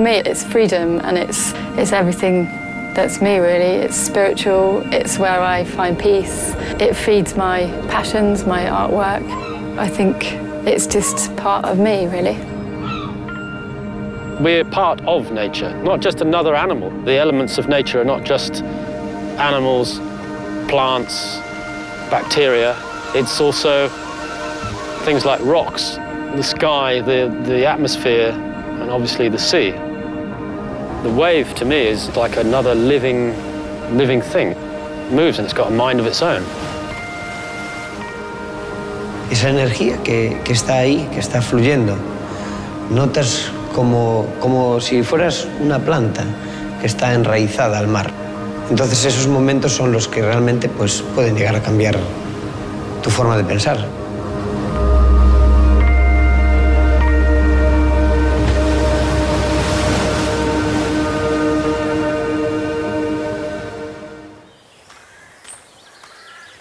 me, it's freedom, and it's everything that's me, really. It's spiritual, it's where I find peace. It feeds my passions, my artwork. I think it's just part of me, really. We're part of nature, not just another animal. The elements of nature are not just animals, plants, bacteria. It's also things like rocks, the sky, the atmosphere, and obviously the sea. The wave, to me, is like another living thing. It moves and it's got a mind of its own. Esa energía que está ahí, que está fluyendo. Notas como si fueras una planta que está enraizada al mar. Entonces esos momentos son los que realmente pues, pueden llegar a cambiar tu forma de pensar.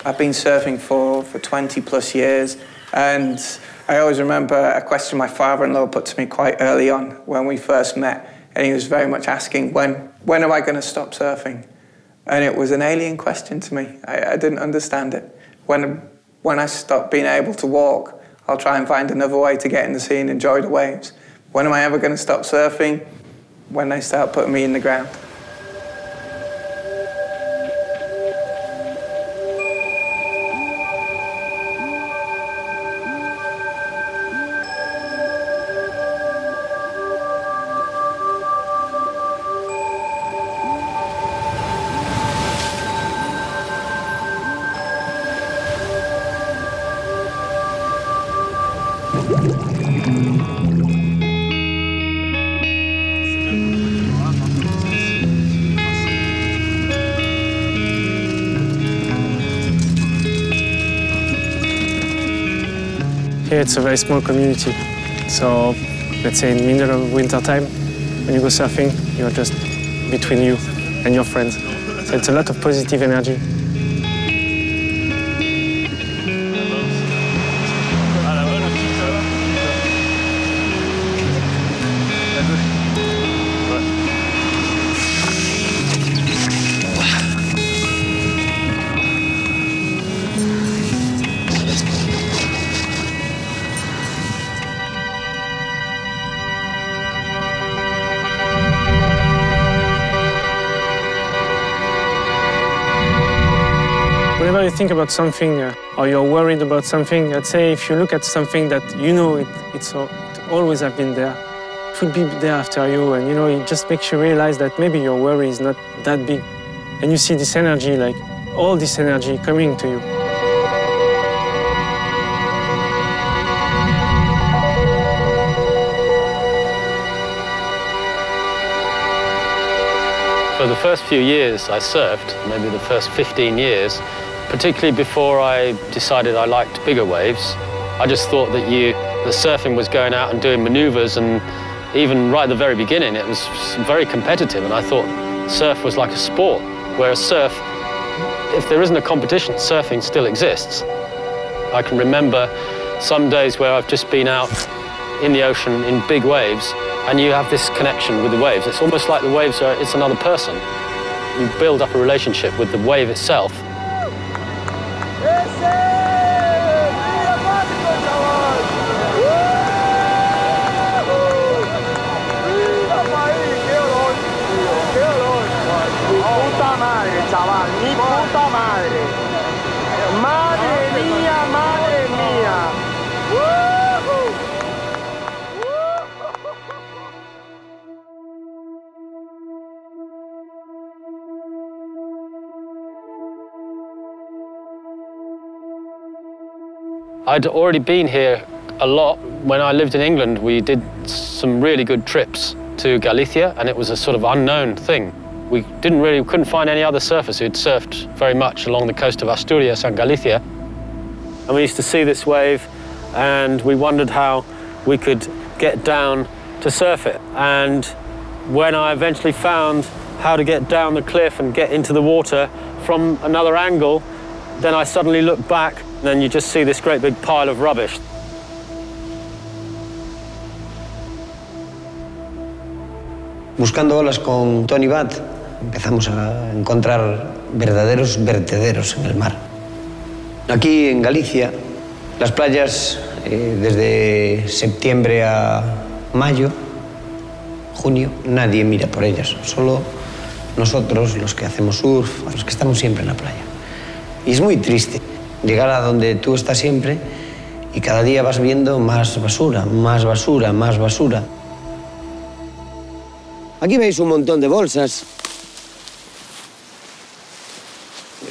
I've been surfing for 20 plus years, and I always remember a question my father-in-law put to me quite early on when we first met, and he was very much asking, when am I going to stop surfing? And it was an alien question to me. I didn't understand it. When I stop being able to walk, I'll try and find another way to get in the sea and enjoy the waves. When am I ever going to stop surfing? When they start putting me in the ground. Here it's a very small community, so let's say in the middle of winter time, when you go surfing, you're just between you and your friends. So it's a lot of positive energy. Whenever you think about something or you're worried about something, I'd say if you look at something that you know it always have been there, it will be there after you, and it just makes you realize that maybe your worry is not that big. And you see this energy, like all this energy coming to you. For the first few years I surfed, maybe the first 15 years, particularly before I decided I liked bigger waves, I just thought that surfing was going out and doing maneuvers, and even right at the very beginning it was very competitive, and I thought surf was like a sport, whereas surf, if there isn't a competition, surfing still exists. I can remember some days where I've just been out in the ocean in big waves, and you have this connection with the waves. It's almost like the waves it's another person. You build up a relationship with the wave itself. I'd already been here a lot. When I lived in England, we did some really good trips to Galicia, and it was a sort of unknown thing. We couldn't find any other surfers who'd surfed very much along the coast of Asturias and Galicia. And we used to see this wave, and we wondered how we could get down to surf it. And when I eventually found how to get down the cliff and get into the water from another angle, then I suddenly looked back, and then you just see this great big pile of rubbish. Buscando olas con Tony Bat, empezamos a encontrar verdaderos vertederos en el mar. Aquí en Galicia, las playas desde septiembre a mayo, junio, nadie mira por ellas, solo nosotros, los que hacemos surf, los que estamos siempre en la playa. Y es muy triste llegar a donde tú estás siempre y cada día vas viendo más basura, más basura, más basura. Aquí veis un montón de bolsas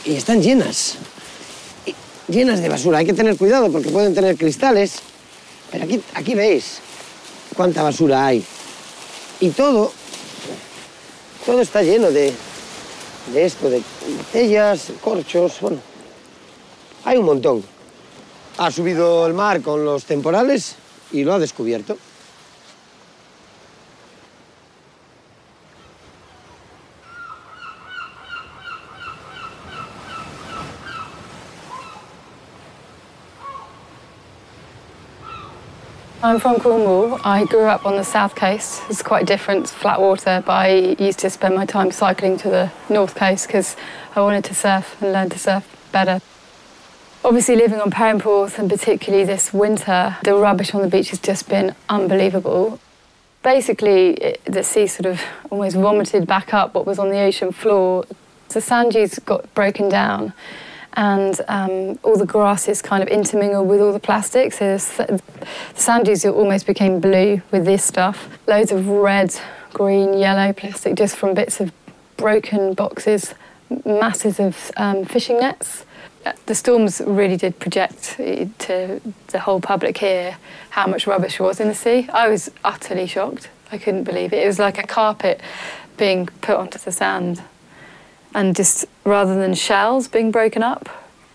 y están llenas, llenas de basura. Hay que tener cuidado porque pueden tener cristales, pero aquí veis cuánta basura hay. Y todo está lleno de esto, de botellas, corchos, bueno, hay un montón. Ha subido el mar con los temporales y lo ha descubierto. I'm from Cornwall. I grew up on the south coast. It's quite different, flat water, but I used to spend my time cycling to the north coast because I wanted to surf and learn to surf better. Obviously living on Perranporth, and particularly this winter, the rubbish on the beach has just been unbelievable. Basically, the sea sort of almost vomited back up what was on the ocean floor. The sand dunes got broken down, and all the grasses kind of intermingled with all the plastics. So the sand dunes almost became blue with this stuff. Loads of red, green, yellow plastic just from bits of broken boxes, masses of fishing nets. The storms really did project to the whole public here how much rubbish was in the sea. I was utterly shocked. I couldn't believe it. It was like a carpet being put onto the sand. And just rather than shells being broken up,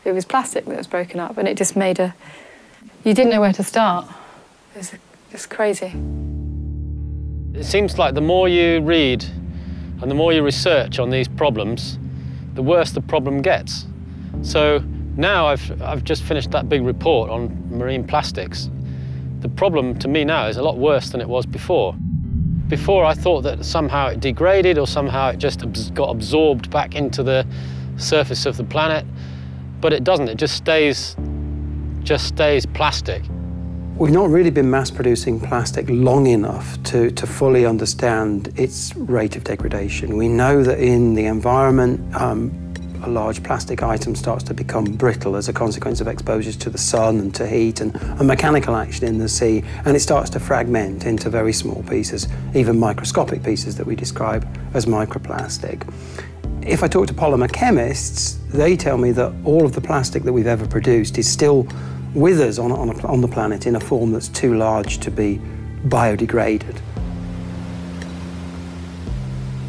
it was plastic that was broken up, and it just made you didn't know where to start. It was just crazy. It seems like the more you read and the more you research on these problems, the worse the problem gets. So now I've just finished that big report on marine plastics. The problem to me now is a lot worse than it was before. Before, I thought that somehow it degraded or somehow it just got absorbed back into the surface of the planet, but it doesn't. It just stays plastic. We've not really been mass-producing plastic long enough to fully understand its rate of degradation. We know that in the environment, a large plastic item starts to become brittle as a consequence of exposures to the sun and to heat and mechanical action in the sea, and it starts to fragment into very small pieces, even microscopic pieces that we describe as microplastic. If I talk to polymer chemists, they tell me that all of the plastic that we've ever produced is still with us on the planet in a form that's too large to be biodegraded.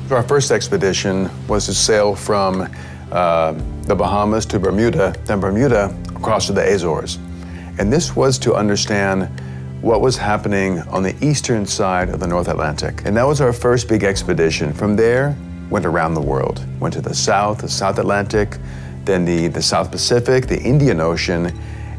Our first expedition was to sail from the Bahamas to Bermuda, then Bermuda across to the Azores. And this was to understand what was happening on the eastern side of the North Atlantic. And that was our first big expedition. From there, went around the world. Went to the South Atlantic, then the South Pacific, the Indian Ocean,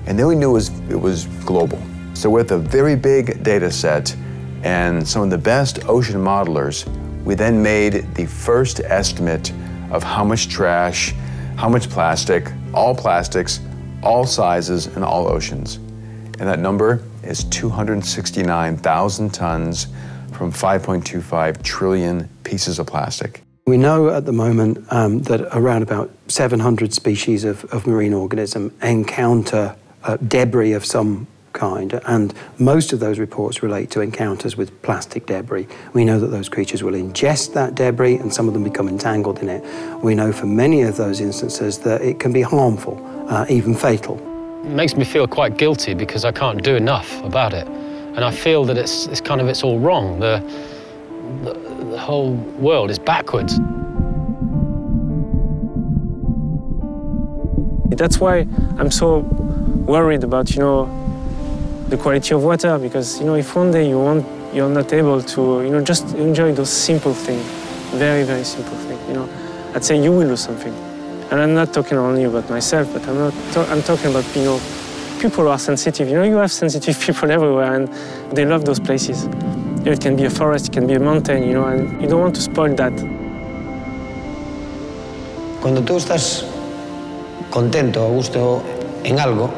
and then we knew it was global. So with a very big data set and some of the best ocean modelers, we then made the first estimate of how much trash, how much plastic, all plastics, all sizes, and all oceans. And that number is 269,000 tons from 5.25 trillion pieces of plastic. We know at the moment that around about 700 species of marine organism encounter debris of some kind, and most of those reports relate to encounters with plastic debris. We know that those creatures will ingest that debris and some of them become entangled in it. We know for many of those instances that it can be harmful, even fatal. It makes me feel quite guilty because I can't do enough about it. And I feel that it's all wrong. The whole world is backwards. That's why I'm so worried about, the quality of water, because, if one day you're not able to, just enjoy those simple things, very, very simple things, I'd say you will lose something. And I'm not talking only about myself, but I'm talking about, people who are sensitive. You have sensitive people everywhere, and they love those places. It can be a forest, it can be a mountain, you know, and you don't want to spoil that. Cuando tú estás contento, a gusto en algo,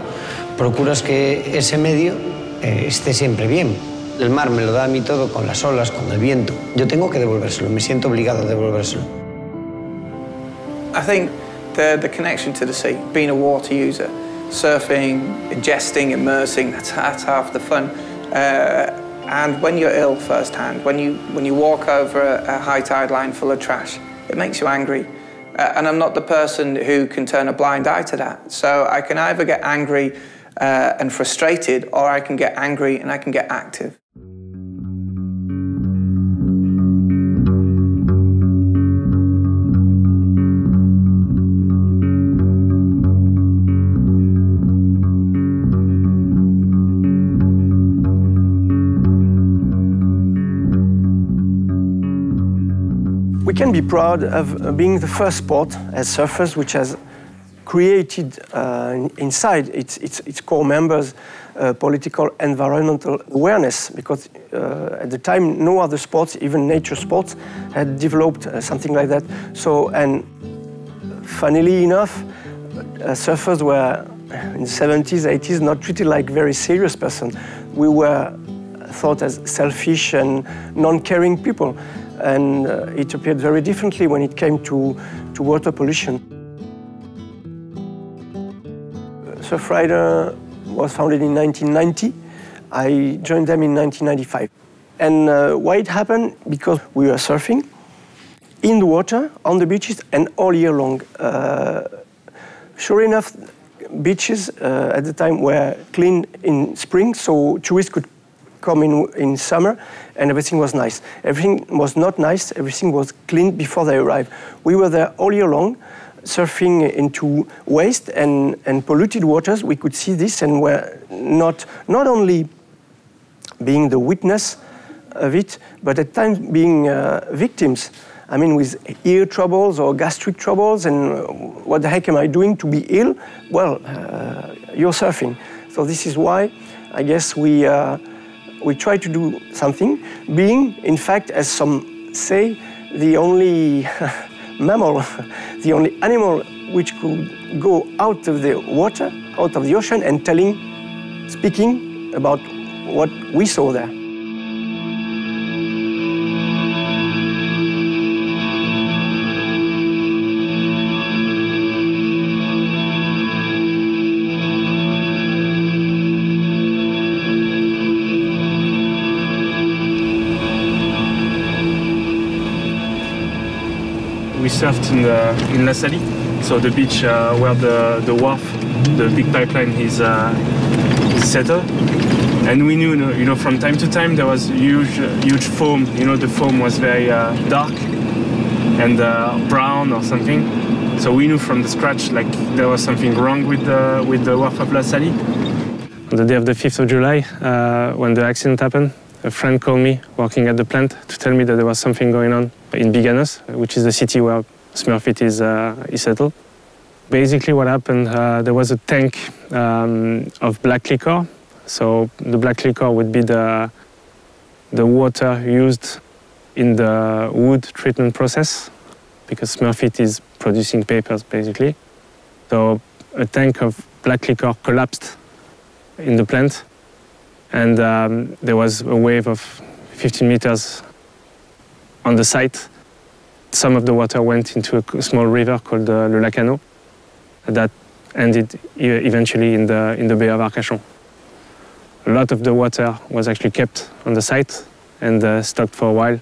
procuras que ese medio esté siempre bien. El mar me lo da a mí todo con las olas, con el viento. Yo tengo que devolvérselo, me siento obligado a devolvérselo. I think the connection to the sea, being a water user, surfing, ingesting, immersing, that's half the fun. And when you're ill firsthand, when you walk over a high tide line full of trash, it makes you angry. And I'm not the person who can turn a blind eye to that. So I can either get angry and frustrated, or I can get angry and I can get active. We can be proud of being the first sport as surfers which has created inside its core members political environmental awareness, because at the time no other sports, even nature sports, had developed something like that. So, and funnily enough, surfers were in the 70s, 80s not treated like very serious persons. We were thought as selfish and non-caring people. And it appeared very differently when it came to water pollution. Surfrider was founded in 1990. I joined them in 1995. And why it happened? Because we were surfing in the water, on the beaches, and all year long. Sure enough, beaches at the time were clean in spring, so tourists could come in summer, and everything was nice. Everything was not nice, everything was clean before they arrived. We were there all year long, surfing into waste and polluted waters. We could see this, and were not only being the witness of it, but at times being victims. I mean, with ear troubles or gastric troubles, and what the heck am I doing to be ill? Well, you're surfing. So this is why, I guess, we try to do something, being, in fact, as some say, the only mammal, the only animal which could go out of the water, out of the ocean, and speaking about what we saw there. We surfed in La Salie, so the beach where the wharf, the big pipeline is settled. And we knew, you know, from time to time there was huge foam. You know, the foam was very dark and brown or something. So we knew from the scratch like there was something wrong with the wharf of La Salie. On the day of the 5th of July, when the accident happened, a friend called me working at the plant to tell me that there was something going on in Biganos, which is the city where Smurfit is settled. Basically what happened, there was a tank of black liquor. So the black liquor would be the water used in the wood treatment process, because Smurfit is producing papers, basically. So a tank of black liquor collapsed in the plant, and there was a wave of 15 meters on the site. Some of the water went into a small river called Le Lacano that ended eventually in the Bay of Arcachon. A lot of the water was actually kept on the site and stocked for a while.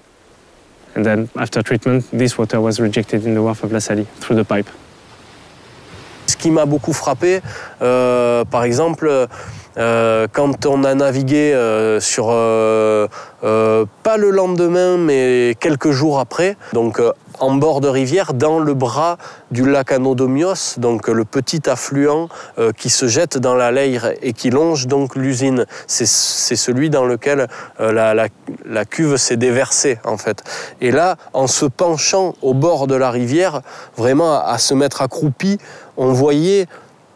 And then after treatment, this water was rejected in the wharf of La Salie through the pipe. Ce qui m'a beaucoup frappé, par exemple, quand on a navigué sur, pas le lendemain, mais quelques jours après, donc en bord de rivière, dans le bras du lac Anodomios, donc le petit affluent qui se jette dans la Leyre et qui longe donc l'usine. C'est celui dans lequel la cuve s'est déversée, en fait. Et là, en se penchant au bord de la rivière, vraiment à se mettre accroupi, on voyait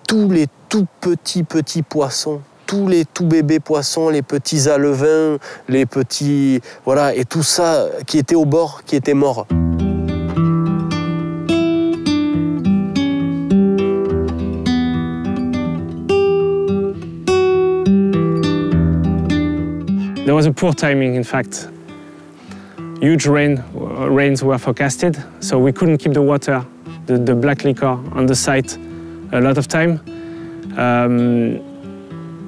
tous les tout petits poissons tous les tout bébés poissons, les petits alevins, les petits... Voilà, et tout ça qui était au bord, qui était mort. There was a poor timing, in fact. Huge rains were forecasted, so we couldn't keep the water, the black liquor, on the site a lot of time.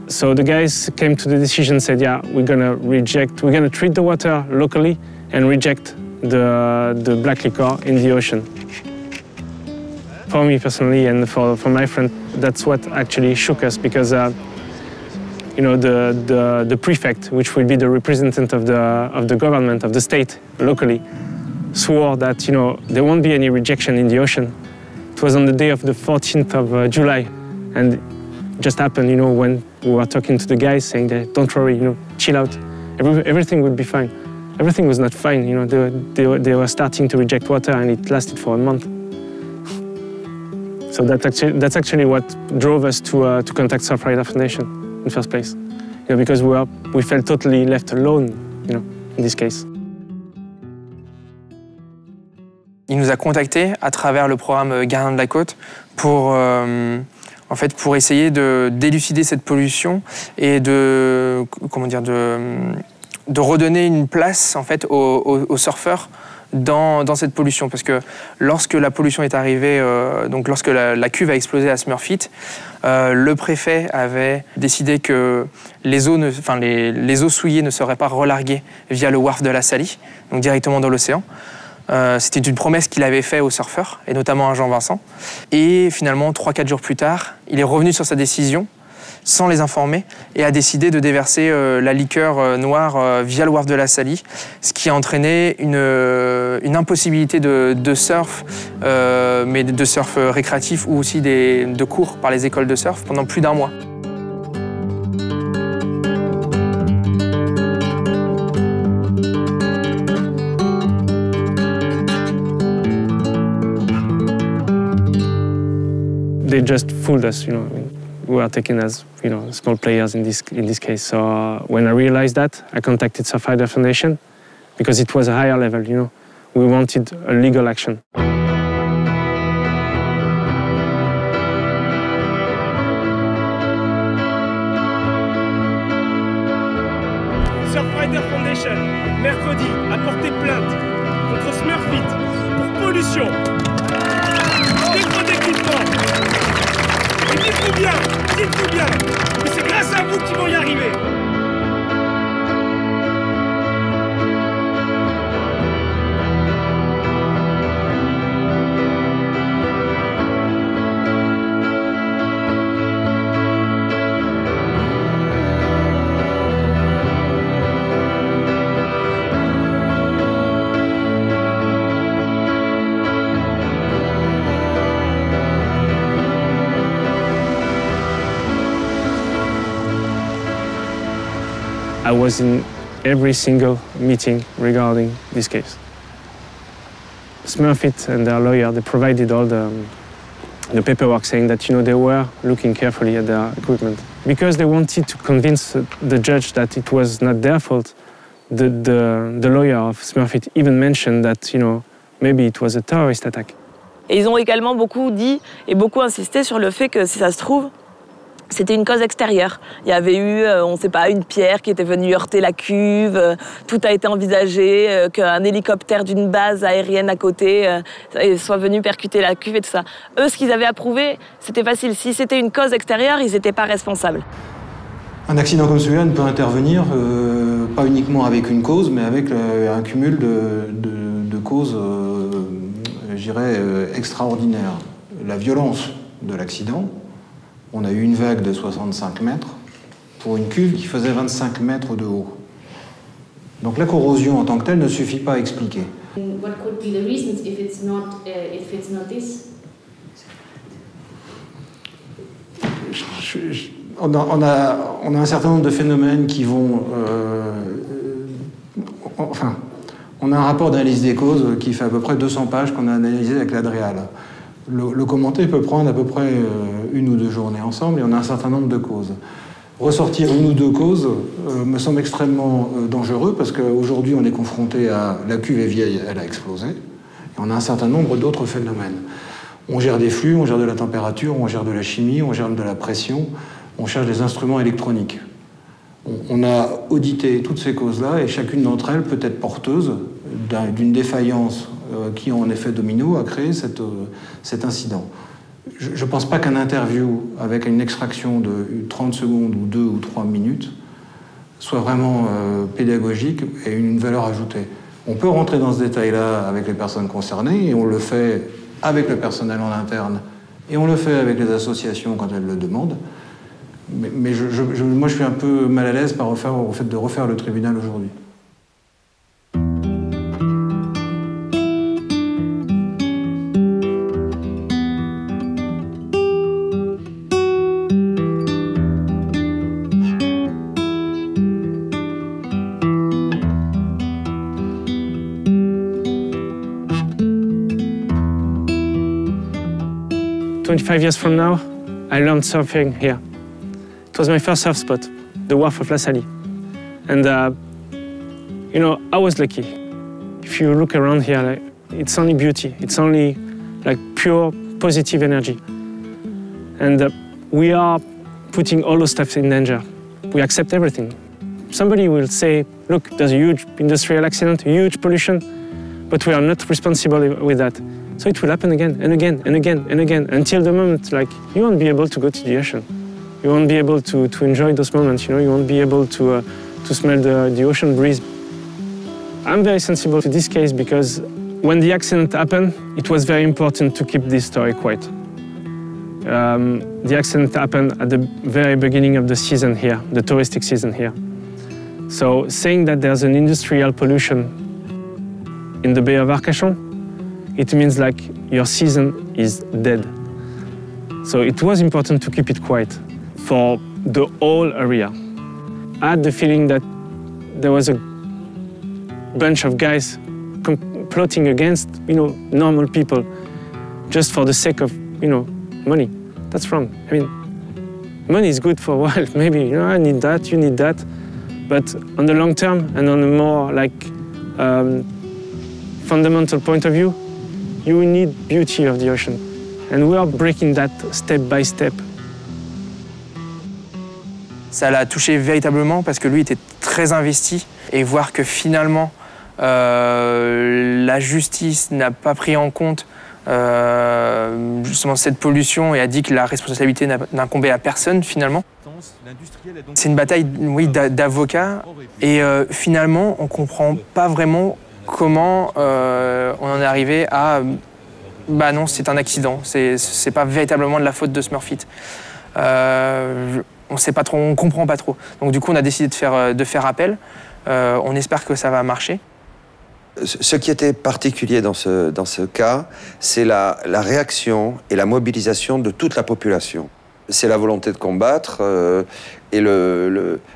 So the guys came to the decision, said, yeah, we're gonna treat the water locally and reject the black liquor in the ocean. For me personally and for my friend, that's what actually shook us, because you know, the prefect, which will be the representative of the government, of the state, locally, swore that, you know, there won't be any rejection in the ocean. It was on the day of the 14th of July, and it just happened, you know, when we were talking to the guys, saying that, don't worry, you know, chill out, everything will be fine. Everything was not fine, you know, they were starting to reject water, and it lasted for a month. So that's actually what drove us to contact Surfrider Foundation in the first place, you know, because we felt totally left alone, you know, in this case. Il nous a contactés à travers le programme Gardien de la côte pour, en fait, pour essayer d'élucider cette pollution et de redonner une place en fait, aux surfeurs dans cette pollution. Parce que lorsque la pollution est arrivée, donc lorsque la cuve a explosé à Smurfit, le préfet avait décidé que les eaux souillées ne seraient pas relarguées via le wharf de la Saly, donc directement dans l'océan. C'était une promesse qu'il avait faite aux surfeurs, et notamment à Jean-Vincent. Et finalement, 3-4 jours plus tard, il est revenu sur sa décision, sans les informer, et a décidé de déverser la liqueur noire via le wharf de la Saly, ce qui a entraîné une impossibilité de surf, mais de surf récréatif ou aussi de cours par les écoles de surf pendant plus d'1 mois. They just fooled us, you know. We were taken as, you know, small players in this case. So when I realized that, I contacted Surfrider Foundation because it was a higher level, you know. We wanted a legal action. Surfrider Foundation, mercredi, a porté plainte contre Smurfit pour pollution. Et dites-vous bien, que c'est grâce à vous qu'ils vont y arriver. I was in every single meeting regarding this case. Smurfit and their lawyer, they provided all the paperwork saying that, you know, they were looking carefully at their equipment. Because they wanted to convince the judge that it was not their fault, the lawyer of Smurfit even mentioned that, you know, maybe it was a terrorist attack. Et ils ont également beaucoup dit et beaucoup insisté sur le fait que, si ça se trouve, c'était une cause extérieure. Il y avait eu, on ne sait pas, une pierre qui était venue heurter la cuve, tout a été envisagé, qu'un hélicoptère d'une base aérienne à côté soit venu percuter la cuve et tout ça. Eux, ce qu'ils avaient approuvé, c'était facile. Si c'était une cause extérieure, ils n'étaient pas responsables. Un accident comme celui-là ne peut intervenir pas uniquement avec une cause, mais avec un cumul de causes, je dirais, extraordinaires. La violence de l'accident. On a eu une vague de 65 mètres pour une cuve qui faisait 25 mètres de haut. Donc la corrosion en tant que telle ne suffit pas à expliquer. What could be the reasons if it's not this? On a un certain nombre de phénomènes qui vont... enfin, on a un rapport d'analyse des causes qui fait à peu près 200 pages qu'on a analysé avec l'Adréal. Le commenter peut prendre à peu près 1 ou 2 journées ensemble et on a un certain nombre de causes. Ressortir une ou deux causes me semble extrêmement dangereux parce qu'aujourd'hui on est confronté à la cuve est vieille, elle a explosé, et on a un certain nombre d'autres phénomènes. On gère des flux, on gère de la température, on gère de la chimie, on gère de la pression, on cherche des instruments électroniques. On a audité toutes ces causes-là et chacune d'entre elles peut être porteuse d'une défaillance qui, en effet domino, a créé cet incident. Je ne pense pas qu'un interview avec une extraction de 30 secondes ou 2 ou 3 minutes soit vraiment pédagogique et une valeur ajoutée. On peut rentrer dans ce détail-là avec les personnes concernées et on le fait avec le personnel en interne et on le fait avec les associations quand elles le demandent. Mais moi, je suis un peu mal à l'aise au fait de refaire le tribunal aujourd'hui. "25 years from now, I learned surfing here. It was my first surf spot, the wharf of La Salle. And, you know, I was lucky. If you look around here, like, it's only beauty. It's only like pure positive energy. And we are putting all those stuff in danger. We accept everything. Somebody will say, look, there's a huge industrial accident, huge pollution, but we are not responsible with that. So it will happen again and again and again and again until the moment, like, you won't be able to go to the ocean. You won't be able to enjoy those moments, you know, you won't be able to smell the ocean breeze. I'm very sensible to this case because when the accident happened, it was very important to keep this story quiet. The accident happened at the very beginning of the season here, the touristic season here. So saying that there's an industrial pollution in the Bay of Arcachon, it means like your season is dead. So it was important to keep it quiet for the whole area. I had the feeling that there was a bunch of guys plotting against, you know, normal people just for the sake of, you know, money. That's wrong. I mean, money is good for a while. Maybe, you know, I need that, you need that. But on the long term and on a more like fundamental point of view, you need beauty of the ocean. And we are breaking that step by step. Ça l'a touché véritablement parce que lui était très investi et voir que finalement la justice n'a pas pris en compte justement cette pollution et a dit que la responsabilité n'incombait à personne finalement. C'est une bataille, oui, d'avocats et finalement on comprend pas vraiment comment on en est arrivé à bah non, c'est un accident, c'est pas véritablement de la faute de Smurfit. On sait pas trop, on comprend pas trop. Donc du coup, on a décidé de faire appel. On espère que ça va marcher. Ce qui était particulier dans ce cas, c'est la réaction et la mobilisation de toute la population. C'est la volonté de combattre et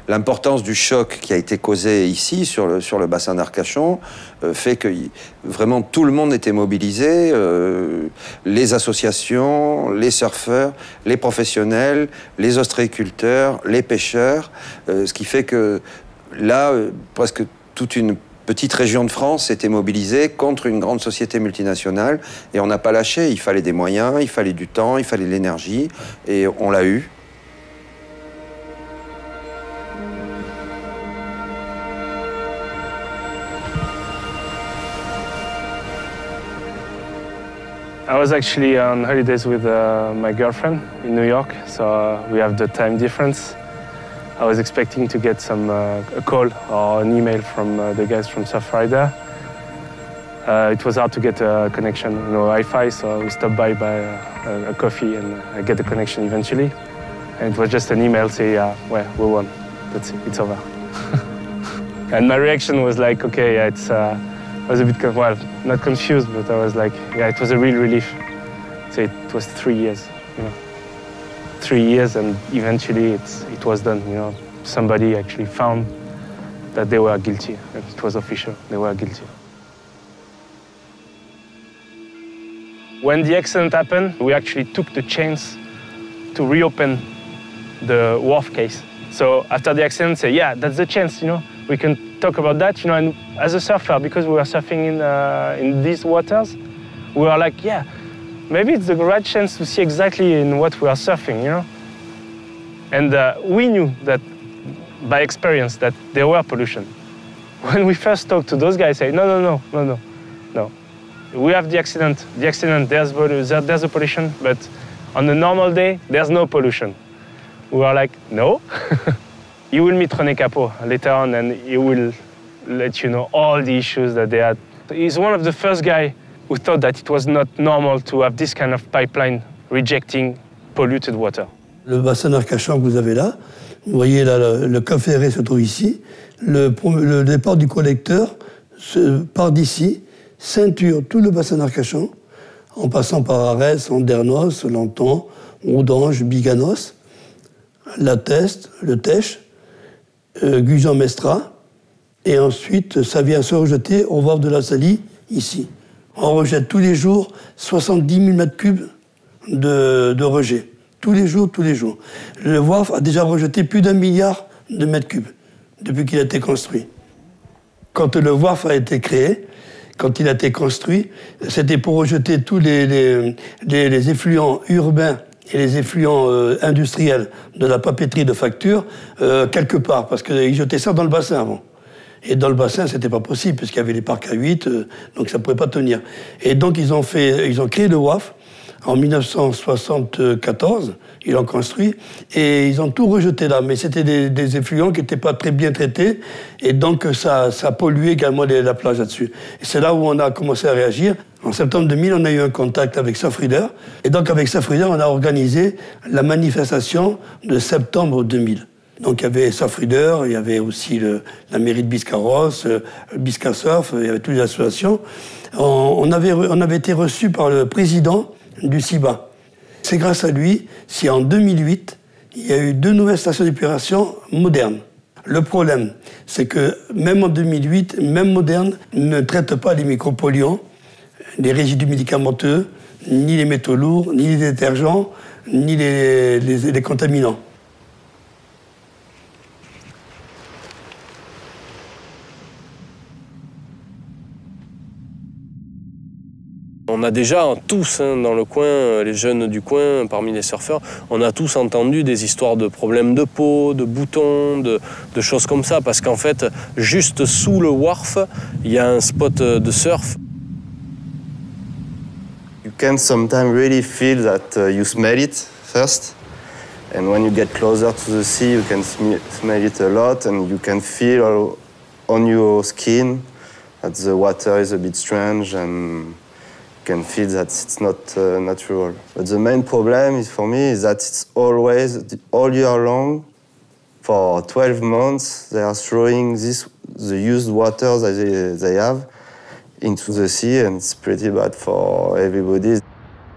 l'importance du choc qui a été causé ici, sur le bassin d'Arcachon, fait que vraiment tout le monde était mobilisé, les associations, les surfeurs, les professionnels, les ostréiculteurs, les pêcheurs, ce qui fait que là, presque toute une petite région de France s'était mobilisée contre une grande société multinationale et on n'a pas lâché. Il fallait des moyens, il fallait du temps, il fallait de l'énergie et on l'a eu. I was actually on holidays with my girlfriend in New York, so we have the time difference. I was expecting to get a call or an email from the guys from Surfrider. It was hard to get a connection, you know, Wi-Fi, so we stopped by a coffee and I get the connection eventually. And it was just an email saying, yeah, well, we won. That's it, it's over. And my reaction was like, okay, yeah, I was a bit, well, not confused, but I was like, yeah, it was a real relief. So it was 3 years, you know. 3 years and eventually it was done, you know. Somebody actually found that they were guilty. It was official, they were guilty. When the accident happened, we actually took the chance to reopen the wharf case. So after the accident, say, yeah, that's the chance, you know. We can talk about that, you know. And as a surfer, because we were surfing in these waters, we were like, yeah, maybe it's the right chance to see exactly in what we are surfing, you know. And we knew that by experience that there were pollution. When we first talked to those guys, say, no. We have the accident, there's a pollution, but on a normal day, there's no pollution. We were like, no. You will meet René Capot later on, and he will let you know all the issues that they had. He's one of the first guys who thought that it was not normal to have this kind of pipeline rejecting polluted water. Le bassin d'Arcachon que vous avez là, vous voyez là, le cap ferré se trouve ici. Le départ du collecteur part d'ici, ceinture tout le bassin d'Arcachon, en passant par Arès, Andernos, Lanton, Oudange, Biganos, La Teste, le Tèche, Gujan-Mestra, et ensuite ça vient se rejeter au wharf de la Salie, ici. On rejette tous les jours 70 000 mètres cubes de rejet. Tous les jours. Le wharf a déjà rejeté plus d'1 milliard de mètres cubes depuis qu'il a été construit. Quand le wharf a été créé, quand il a été construit, c'était pour rejeter tous les effluents urbains et les effluents industriels de la papeterie de facture quelque part, parce qu'ils jetaient ça dans le bassin avant. Et dans le bassin, c'était pas possible, parce qu'il y avait les parcs à 8, donc ça pouvait pas tenir. Et donc ils ont créé le WAF en 1974, ils l'ont construit, et ils ont tout rejeté là. Mais c'était des effluents qui n'étaient pas très bien traités, et donc ça polluait également la plage là-dessus. Et c'est là où on a commencé à réagir. En septembre 2000, on a eu un contact avec Surfrider, et donc avec Surfrider, on a organisé la manifestation de septembre 2000. Donc il y avait Surfrider, il y avait aussi la mairie de Biscarrosse, Biscarsurf, il y avait toutes les associations. On avait été reçus par le président du CIBA. C'est grâce à lui si en 2008, il y a eu 2 nouvelles stations d'épuration modernes. Le problème, c'est que même en 2008, même modernes ne traitent pas les micropolluants, les résidus médicamenteux, ni les métaux lourds, ni les détergents, ni les contaminants. On a déjà tous, dans le coin, les jeunes du coin, parmi les surfeurs, on a tous entendu des histoires de problèmes de peau, de boutons, de choses comme ça, parce qu'en fait, juste sous le wharf, il y a un spot de surf. You can sometimes really feel that you smell it first, and when you get closer to the sea, you can smell it a lot, and you can feel on your skin that the water is a bit strange, and can feel that it's not natural. But the main problem for me is that it's always, all year long, for 12 months, they are throwing the used water that they have into the sea, and it's pretty bad for everybody.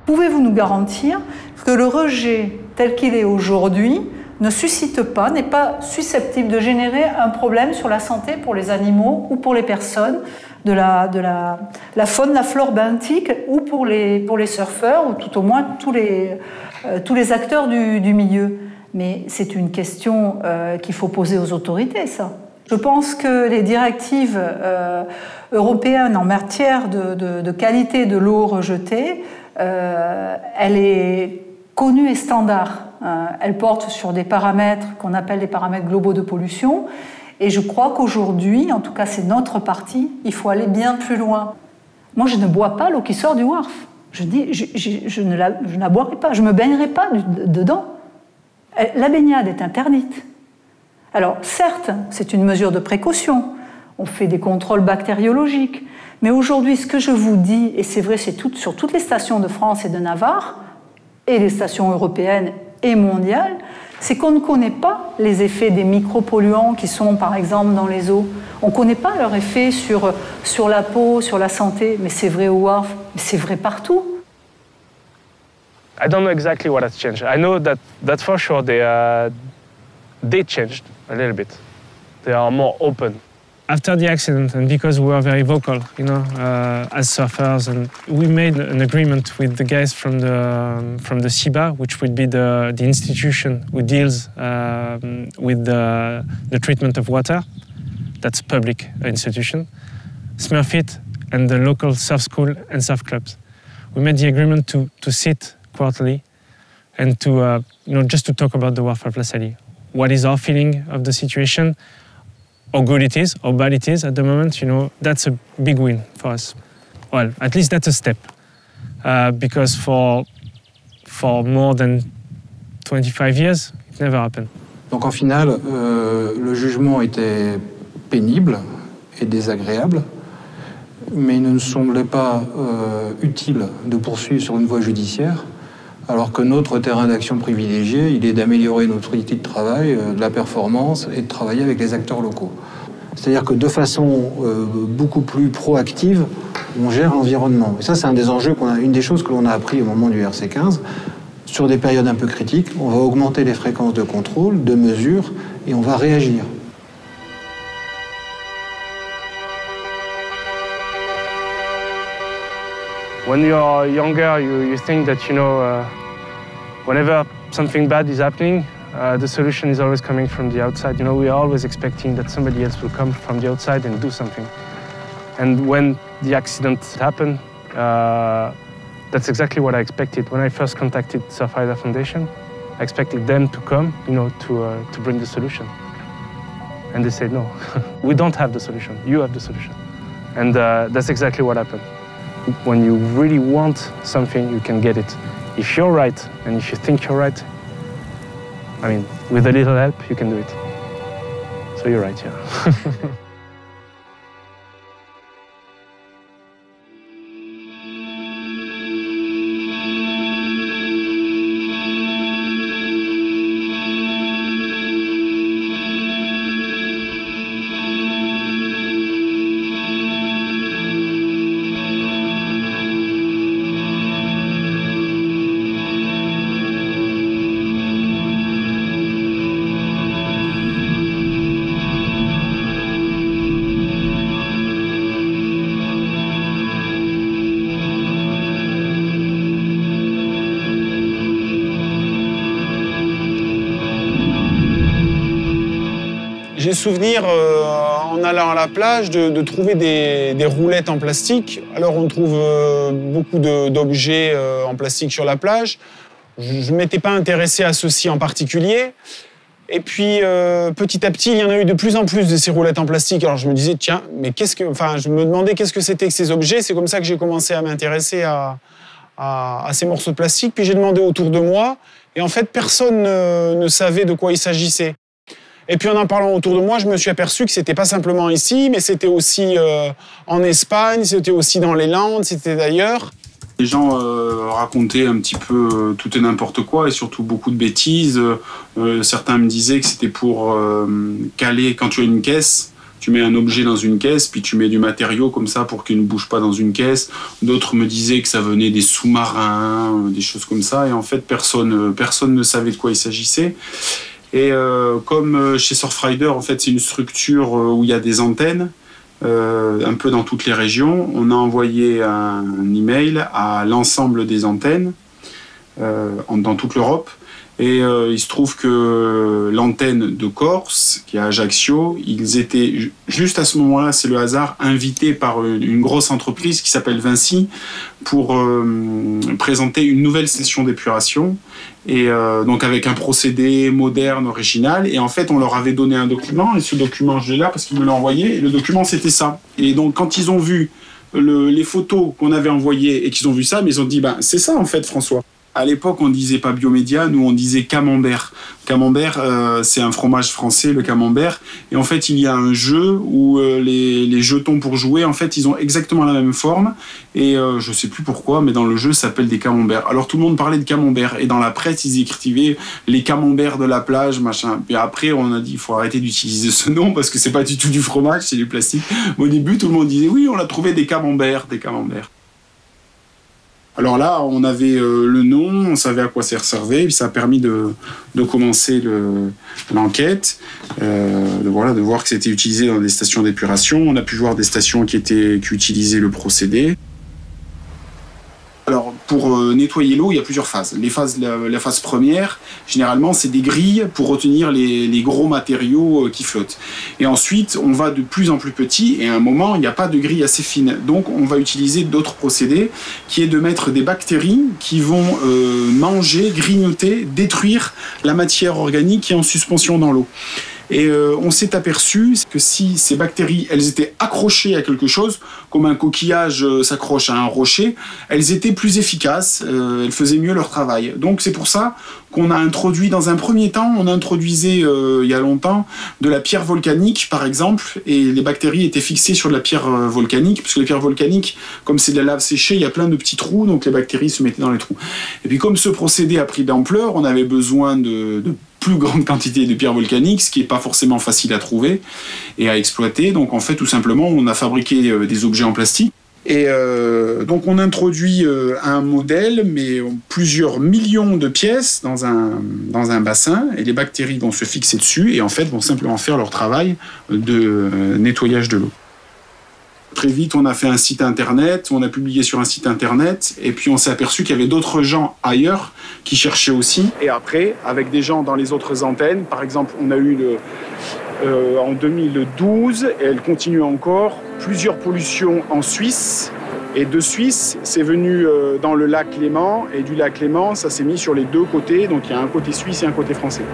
Pouvez-vous nous garantir que le rejet tel qu'il est aujourd'hui ne suscite pas, n'est pas susceptible de générer un problème sur la santé pour les animaux ou pour les personnes, de la faune, la flore benthique, ou pour les surfeurs, ou tout au moins tous les acteurs du milieu. Mais c'est une question qu'il faut poser aux autorités, ça. Je pense que les directives européennes en matière de qualité de l'eau rejetée, elle est connue et standard. Elle porte sur des paramètres qu'on appelle des paramètres globaux de pollution. Et je crois qu'aujourd'hui, en tout cas c'est notre parti, il faut aller bien plus loin. Moi je ne bois pas l'eau qui sort du wharf. Je ne la boirai pas, je ne me baignerai pas dedans. La baignade est interdite. Alors certes, c'est une mesure de précaution, on fait des contrôles bactériologiques, mais aujourd'hui ce que je vous dis, et c'est vrai, c'est sur toutes les stations de France et de Navarre, et les stations européennes et mondiales, c'est qu'on ne connaît pas les effets des micropolluants qui sont par exemple dans les eaux. On ne connaît pas leur effet sur la peau, sur la santé, mais c'est vrai au wharf, mais c'est vrai partout. I don't know exactly what has changed. I know that for sure they changed a little bit. They are more open. After the accident, and because we were very vocal, as surfers, and we made an agreement with the guys from the CIBA, which would be the institution who deals with the treatment of water. That's a public institution. Smurfit and the local surf school and surf clubs. We made the agreement to sit quarterly and to just to talk about the War for Plötzlich. What is our feeling of the situation? How good it is, how bad it is at the moment, that's a big win for us. Well, at least that's a step. Because for more than 25 years, it never happened. Donc en finale, le jugement était pénible et désagréable, mais il ne nous semblait pas utile de poursuivre sur une voie judiciaire, alors que notre terrain d'action privilégié, il est d'améliorer notre outil de travail, de la performance et de travailler avec les acteurs locaux. C'est-à-dire que de façon beaucoup plus proactive, on gère l'environnement. Et ça, c'est un des enjeux une des choses que l'on a appris au moment du RC15. Sur des périodes un peu critiques, on va augmenter les fréquences de contrôle, de mesure, et on va réagir. When you're younger, you think that, whenever something bad is happening, the solution is always coming from the outside. We are always expecting that somebody else will come from the outside and do something. And when the accident happened, that's exactly what I expected. When I first contacted Surfrider Foundation, I expected them to come, to bring the solution. And they said, no, we don't have the solution. You have the solution. And that's exactly what happened. When you really want something, you can get it. If you're right, and if you think you're right, with a little help, you can do it. So you're right, yeah. J'ai souvenir, en allant à la plage, de trouver des roulettes en plastique. Alors on trouve beaucoup d'objets en plastique sur la plage. Je ne m'étais pas intéressé à ceci en particulier. Et puis petit à petit, il y en a eu de plus en plus de ces roulettes en plastique. Alors je me disais, tiens, mais je me demandais qu'est-ce que c'était que ces objets. C'est comme ça que j'ai commencé à m'intéresser à ces morceaux de plastique. Puis j'ai demandé autour de moi. Et en fait, personne ne savait de quoi il s'agissait. Et puis en parlant autour de moi, je me suis aperçu que c'était pas simplement ici, mais c'était aussi en Espagne, c'était aussi dans les Landes, c'était d'ailleurs. Les gens racontaient un petit peu tout et n'importe quoi et surtout beaucoup de bêtises. Certains me disaient que c'était pour caler, quand tu as une caisse, tu mets un objet dans une caisse, puis tu mets du matériau comme ça pour qu'il ne bouge pas dans une caisse. D'autres me disaient que ça venait des sous-marins, des choses comme ça. Et en fait, personne ne savait de quoi il s'agissait. Et comme chez Surfrider, en fait, c'est une structure où il y a des antennes, un peu dans toutes les régions, on a envoyé un email à l'ensemble des antennes dans toute l'Europe. Et il se trouve que l'antenne de Corse, qui est à Ajaccio, ils étaient juste à ce moment-là, c'est le hasard, invités par une grosse entreprise qui s'appelle Vinci pour présenter une nouvelle station d'épuration. Et donc avec un procédé moderne, original. Et en fait, on leur avait donné un document. Et ce document, je l'ai là parce qu'ils me l'ont envoyé. Et le document, c'était ça. Et donc, quand ils ont vu les photos qu'on avait envoyées et qu'ils ont vu ça, mais ils ont dit, c'est ça en fait, François. À l'époque, on ne disait pas biomédia, nous on disait camembert. Camembert, c'est un fromage français, le camembert. Et en fait, il y a un jeu où les jetons pour jouer, en fait, ils ont exactement la même forme. Et je ne sais plus pourquoi, mais dans le jeu, ça s'appelle des camemberts. Alors tout le monde parlait de camembert. Et dans la presse, ils écrivaient les camemberts de la plage, machin. Et après, on a dit, il faut arrêter d'utiliser ce nom parce que c'est pas du tout du fromage, c'est du plastique. Mais au début, tout le monde disait, oui, on a trouvé des camemberts, des camemberts. Alors là, on avait le nom, on savait à quoi ça servait, et puis ça a permis de commencer l'enquête, de voir que c'était utilisé dans des stations d'épuration. On a pu voir des stations qui utilisaient le procédé. Alors, pour nettoyer l'eau, il y a plusieurs phases. La phase première, généralement, c'est des grilles pour retenir les gros matériaux qui flottent. Et ensuite, on va de plus en plus petit, et à un moment, il n'y a pas de grille assez fine. Donc, on va utiliser d'autres procédés, qui est de mettre des bactéries qui vont manger, grignoter, détruire la matière organique qui est en suspension dans l'eau. Et on s'est aperçu que si ces bactéries, elles étaient accrochées à quelque chose, comme un coquillage s'accroche à un rocher, elles étaient plus efficaces, elles faisaient mieux leur travail. Donc c'est pour ça qu'on a introduit, dans un premier temps, on introduisait il y a longtemps de la pierre volcanique, par exemple, et les bactéries étaient fixées sur de la pierre volcanique, puisque les pierres volcaniques, comme c'est de la lave séchée, il y a plein de petits trous, donc les bactéries se mettaient dans les trous. Et puis comme ce procédé a pris d'ampleur, on avait besoin de plus grande quantité de pierres volcaniques, ce qui n'est pas forcément facile à trouver et à exploiter. Donc en fait, tout simplement, on a fabriqué des objets en plastique. Et donc on introduit un modèle, mais plusieurs millions de pièces dans un bassin, et les bactéries vont se fixer dessus et en fait vont simplement faire leur travail de nettoyage de l'eau. Très vite, on a fait un site internet, on a publié sur un site internet, et puis on s'est aperçu qu'il y avait d'autres gens ailleurs qui cherchaient aussi. Et après, avec des gens dans les autres antennes, par exemple, on a eu en 2012, et elle continue encore, plusieurs pollutions en Suisse. Et de Suisse, c'est venu dans le lac Léman, et du lac Léman, ça s'est mis sur les deux côtés, donc il y a un côté suisse et un côté français.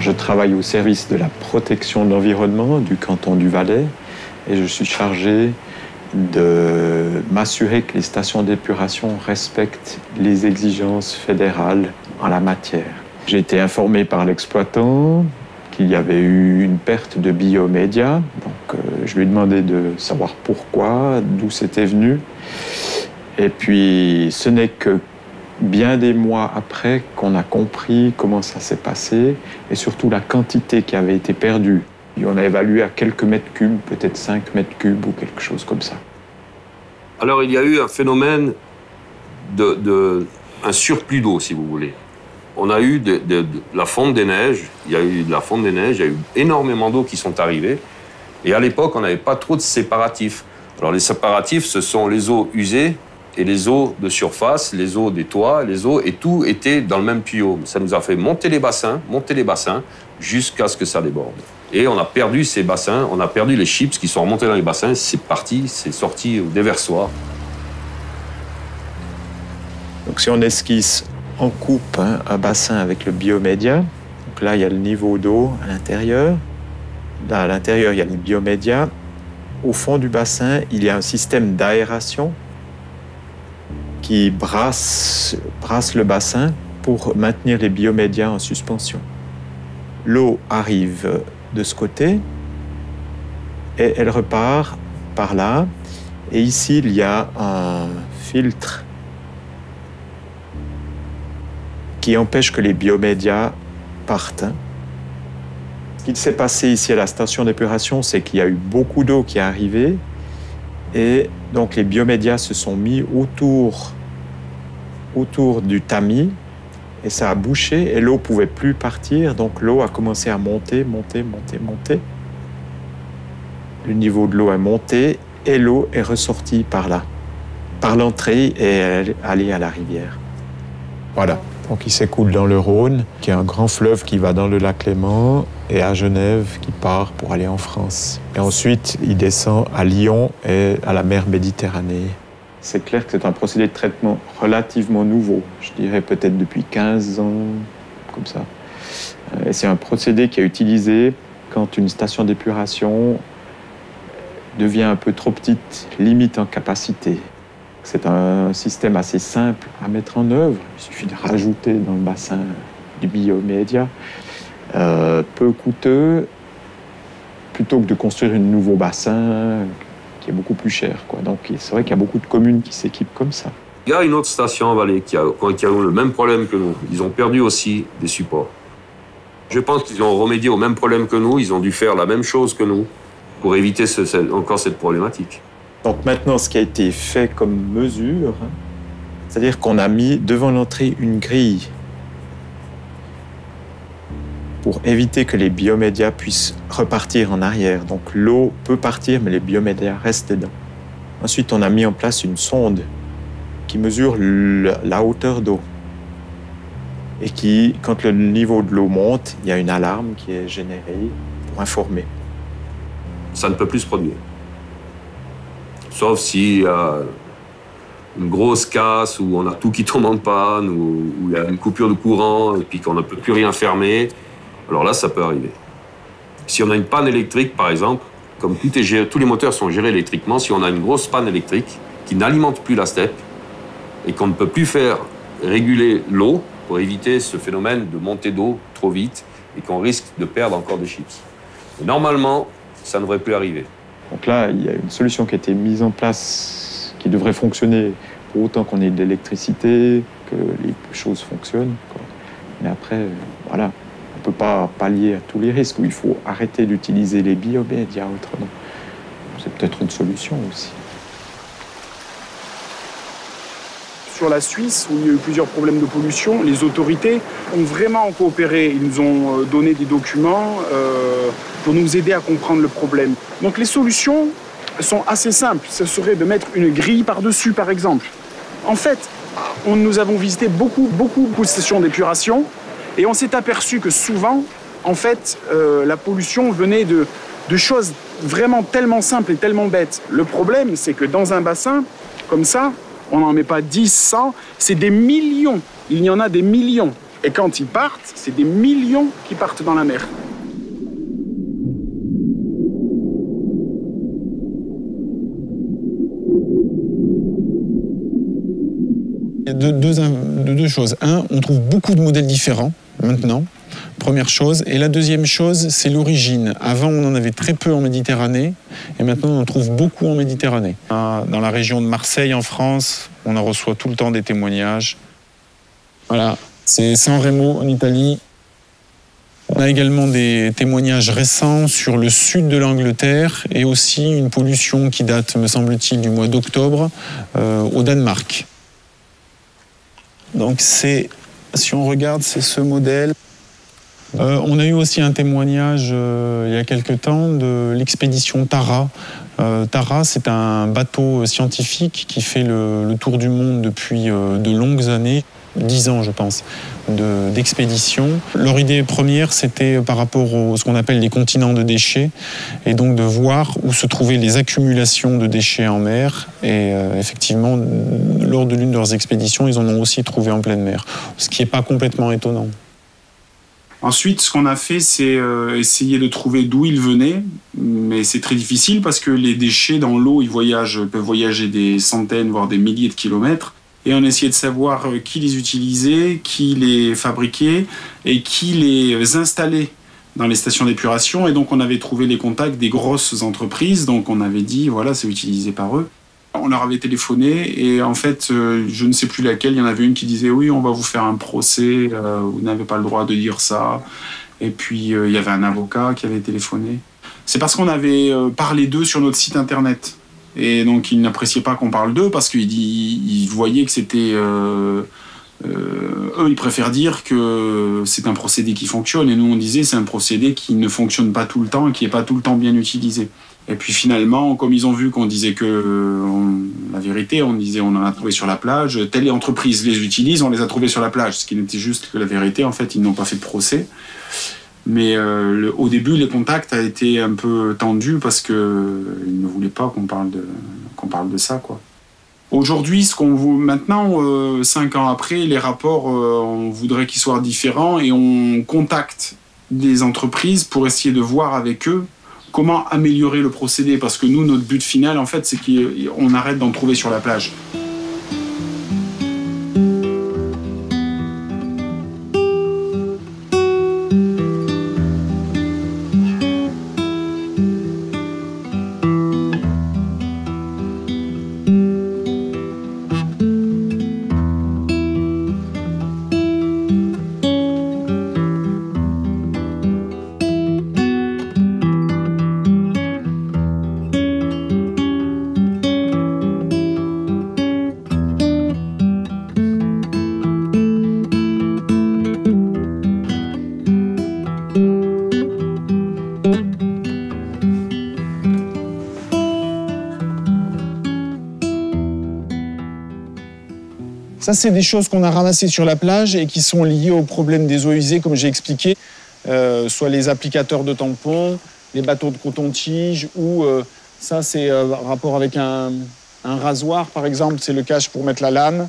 Je travaille au service de la protection de l'environnement du canton du Valais et je suis chargé de m'assurer que les stations d'épuration respectent les exigences fédérales en la matière. J'ai été informé par l'exploitant qu'il y avait eu une perte de biomédia, donc je lui ai demandé de savoir pourquoi, d'où c'était venu. Et puis ce n'est que bien des mois après qu'on a compris comment ça s'est passé et surtout la quantité qui avait été perdue. Et on a évalué à quelques mètres cubes, peut-être 5 mètres cubes ou quelque chose comme ça. Alors il y a eu un phénomène un surplus d'eau, si vous voulez. On a eu de la fonte des neiges, il y a eu énormément d'eau qui sont arrivées. Et à l'époque, on n'avait pas trop de séparatifs. Alors les séparatifs, ce sont les eaux usées et les eaux de surface, les eaux des toits, les eaux, et tout était dans le même tuyau. Ça nous a fait monter les bassins, jusqu'à ce que ça déborde. Et on a perdu ces bassins, on a perdu les chips qui sont remontés dans les bassins, c'est parti, c'est sorti au déversoir. Donc si on esquisse en coupe un bassin avec le biomédia, donc là il y a le niveau d'eau à l'intérieur, là à l'intérieur il y a le biomédia, au fond du bassin il y a un système d'aération qui brasse le bassin pour maintenir les biomédias en suspension. L'eau arrive de ce côté et elle repart par là. Et ici, il y a un filtre qui empêche que les biomédias partent. Ce qui s'est passé ici à la station d'épuration, c'est qu'il y a eu beaucoup d'eau qui est arrivée et donc les biomédias se sont mis autour du tamis et ça a bouché et l'eau ne pouvait plus partir, donc l'eau a commencé à monter. Le niveau de l'eau est monté et l'eau est ressortie par là, par l'entrée et elle est allée à la rivière. Voilà, donc il s'écoule dans le Rhône, qui est un grand fleuve qui va dans le lac Léman, et à Genève, qui part pour aller en France. Et ensuite, il descend à Lyon et à la mer Méditerranée. C'est clair que c'est un procédé de traitement relativement nouveau, je dirais peut-être depuis 15 ans, comme ça. Et c'est un procédé qui est utilisé quand une station d'épuration devient un peu trop petite, limite en capacité. C'est un système assez simple à mettre en œuvre. Il suffit de rajouter dans le bassin du biomédia. Peu coûteux, plutôt que de construire un nouveau bassin qui est beaucoup plus cher, quoi. Donc c'est vrai qu'il y a beaucoup de communes qui s'équipent comme ça. Il y a une autre station en Valais qui a eu le même problème que nous. Ils ont perdu aussi des supports. Je pense qu'ils ont remédié au même problème que nous. Ils ont dû faire la même chose que nous pour éviter encore cette problématique. Donc maintenant, ce qui a été fait comme mesure, c'est-à-dire qu'on a mis devant l'entrée une grille pour éviter que les biomédias puissent repartir en arrière. Donc l'eau peut partir, mais les biomédias restent dedans. Ensuite, on a mis en place une sonde qui mesure la hauteur d'eau. Et qui, quand le niveau de l'eau monte, il y a une alarme qui est générée pour informer. Ça ne peut plus se produire. Sauf s'il y a une grosse casse, où on a tout qui tombe en panne, où il y a une coupure de courant, et puis qu'on ne peut plus rien fermer. Alors là, ça peut arriver. Si on a une panne électrique, par exemple, comme tous les moteurs sont gérés électriquement, si on a une grosse panne électrique qui n'alimente plus la steppe, et qu'on ne peut plus faire réguler l'eau pour éviter ce phénomène de montée d'eau trop vite et qu'on risque de perdre encore des chips. Et normalement, ça ne devrait plus arriver. Donc là, il y a une solution qui a été mise en place qui devrait fonctionner pour autant qu'on ait de l'électricité, que les choses fonctionnent, quoi. Mais après, voilà, on ne peut pas pallier à tous les risques, où il faut arrêter d'utiliser les biomédias autrement. C'est peut-être une solution aussi. Sur la Suisse, où il y a eu plusieurs problèmes de pollution, les autorités ont vraiment coopéré. Ils nous ont donné des documents pour nous aider à comprendre le problème. Donc les solutions sont assez simples. Ce serait de mettre une grille par-dessus, par exemple. En fait, nous avons visité beaucoup de stations d'épuration et on s'est aperçu que souvent, en fait, la pollution venait de choses vraiment tellement simples et tellement bêtes. Le problème, c'est que dans un bassin comme ça, on n'en met pas 10, 100, c'est des millions. Il y en a des millions. Et quand ils partent, c'est des millions qui partent dans la mer. Il y a deux choses. Un, on trouve beaucoup de modèles différents maintenant. Première chose. Et la deuxième chose, c'est l'origine. Avant, on en avait très peu en Méditerranée, et maintenant, on en trouve beaucoup en Méditerranée. Dans la région de Marseille, en France, on en reçoit tout le temps des témoignages. Voilà, c'est San Remo, en Italie. On a également des témoignages récents sur le sud de l'Angleterre, et aussi une pollution qui date, me semble-t-il, du mois d'octobre, au Danemark. Donc, si on regarde, c'est ce modèle. On a eu aussi un témoignage il y a quelque temps de l'expédition Tara. Tara, c'est un bateau scientifique qui fait le tour du monde depuis de longues années, 10 ans je pense, d'expédition. Leur idée première, c'était par rapport à ce qu'on appelle les continents de déchets, et donc de voir où se trouvaient les accumulations de déchets en mer. Et effectivement, lors de l'une de leurs expéditions, ils en ont aussi trouvé en pleine mer, ce qui n'est pas complètement étonnant. Ensuite, ce qu'on a fait, c'est essayer de trouver d'où ils venaient, mais c'est très difficile parce que les déchets dans l'eau, peuvent voyager des centaines, voire des milliers de kilomètres. Et on essayait de savoir qui les utilisait, qui les fabriquait et qui les installait dans les stations d'épuration. Et donc, on avait trouvé les contacts des grosses entreprises. Donc, on avait dit, voilà, c'est utilisé par eux. On leur avait téléphoné et en fait, je ne sais plus laquelle, il y en avait une qui disait « Oui, on va vous faire un procès, vous n'avez pas le droit de dire ça ». Et puis, il y avait un avocat qui avait téléphoné. C'est parce qu'on avait parlé d'eux sur notre site internet. Et donc, ils n'appréciaient pas qu'on parle d'eux parce qu'ils voyaient que c'était... eux, ils préfèrent dire que c'est un procédé qui fonctionne. Et nous, on disait c'est un procédé qui ne fonctionne pas tout le temps et qui n'est pas tout le temps bien utilisé. Et puis finalement, comme ils ont vu qu'on disait la vérité, on disait on en a trouvé sur la plage, telle entreprise les utilise, on les a trouvés sur la plage, ce qui n'était juste que la vérité. En fait, ils n'ont pas fait de procès. Mais au début, les contacts a été un peu tendus parce qu'ils ne voulaient pas qu'on parle de ça, quoi. Aujourd'hui, maintenant, 5 ans après, les rapports, on voudrait qu'ils soient différents et on contacte des entreprises pour essayer de voir avec eux comment améliorer le procédé. Parce que nous, notre but final, en fait, c'est qu'on arrête d'en trouver sur la plage. Ça, c'est des choses qu'on a ramassées sur la plage et qui sont liées au problème des eaux usées, comme j'ai expliqué, soit les applicateurs de tampons, les bateaux de coton-tige, ou ça, c'est rapport avec un rasoir, par exemple, c'est le cache pour mettre la lame.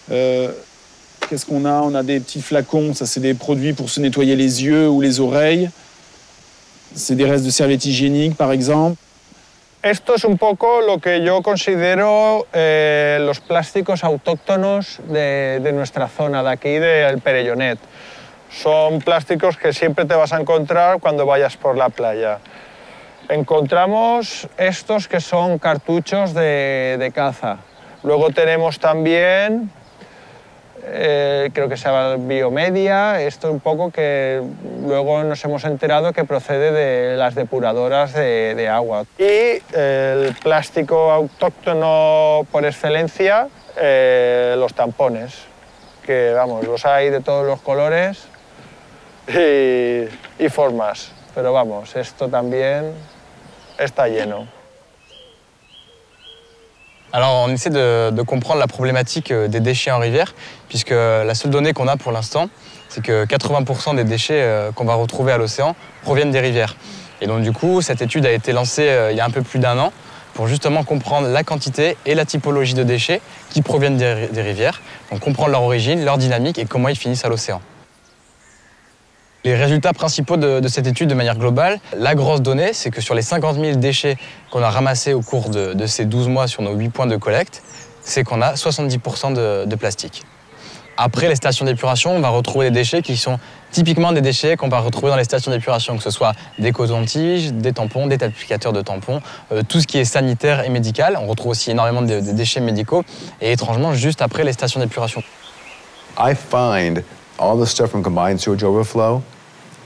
Qu'est-ce qu'on a? On a des petits flacons, ça, c'est des produits pour se nettoyer les yeux ou les oreilles. C'est des restes de serviettes hygiéniques, par exemple. Esto es un poco lo que yo considero los plásticos autóctonos de nuestra zona, de aquí del Perellonet. Son plásticos que siempre te vas a encontrar cuando vayas por la playa. Encontramos estos que son cartuchos de caza. Luego tenemos también, creo que se llama biomedia, esto un poco que luego nos hemos enterado que procede de las depuradoras de agua. Y el plástico autóctono por excelencia, los tampones, que vamos, los hay de todos los colores y formas, pero vamos, esto también está lleno. Alors on essaie de comprendre la problématique des déchets en rivière, puisque la seule donnée qu'on a pour l'instant, c'est que 80% des déchets qu'on va retrouver à l'océan proviennent des rivières. Et donc du coup, cette étude a été lancée il y a un peu plus d'1 an pour justement comprendre la quantité et la typologie de déchets qui proviennent des rivières, donc comprendre leur origine, leur dynamique et comment ils finissent à l'océan. Les résultats principaux de cette étude de manière globale, la grosse donnée, c'est que sur les 50 000 déchets qu'on a ramassés au cours de ces 12 mois sur nos 8 points de collecte, c'est qu'on a 70% de plastique. Après les stations d'épuration, on va retrouver des déchets qui sont typiquement des déchets qu'on va retrouver dans les stations d'épuration, que ce soit des cotons-tiges, des tampons, des applicateurs de tampons, tout ce qui est sanitaire et médical. On retrouve aussi énormément de déchets médicaux et étrangement juste après les stations d'épuration. I find all the stuff from combined sewage overflow,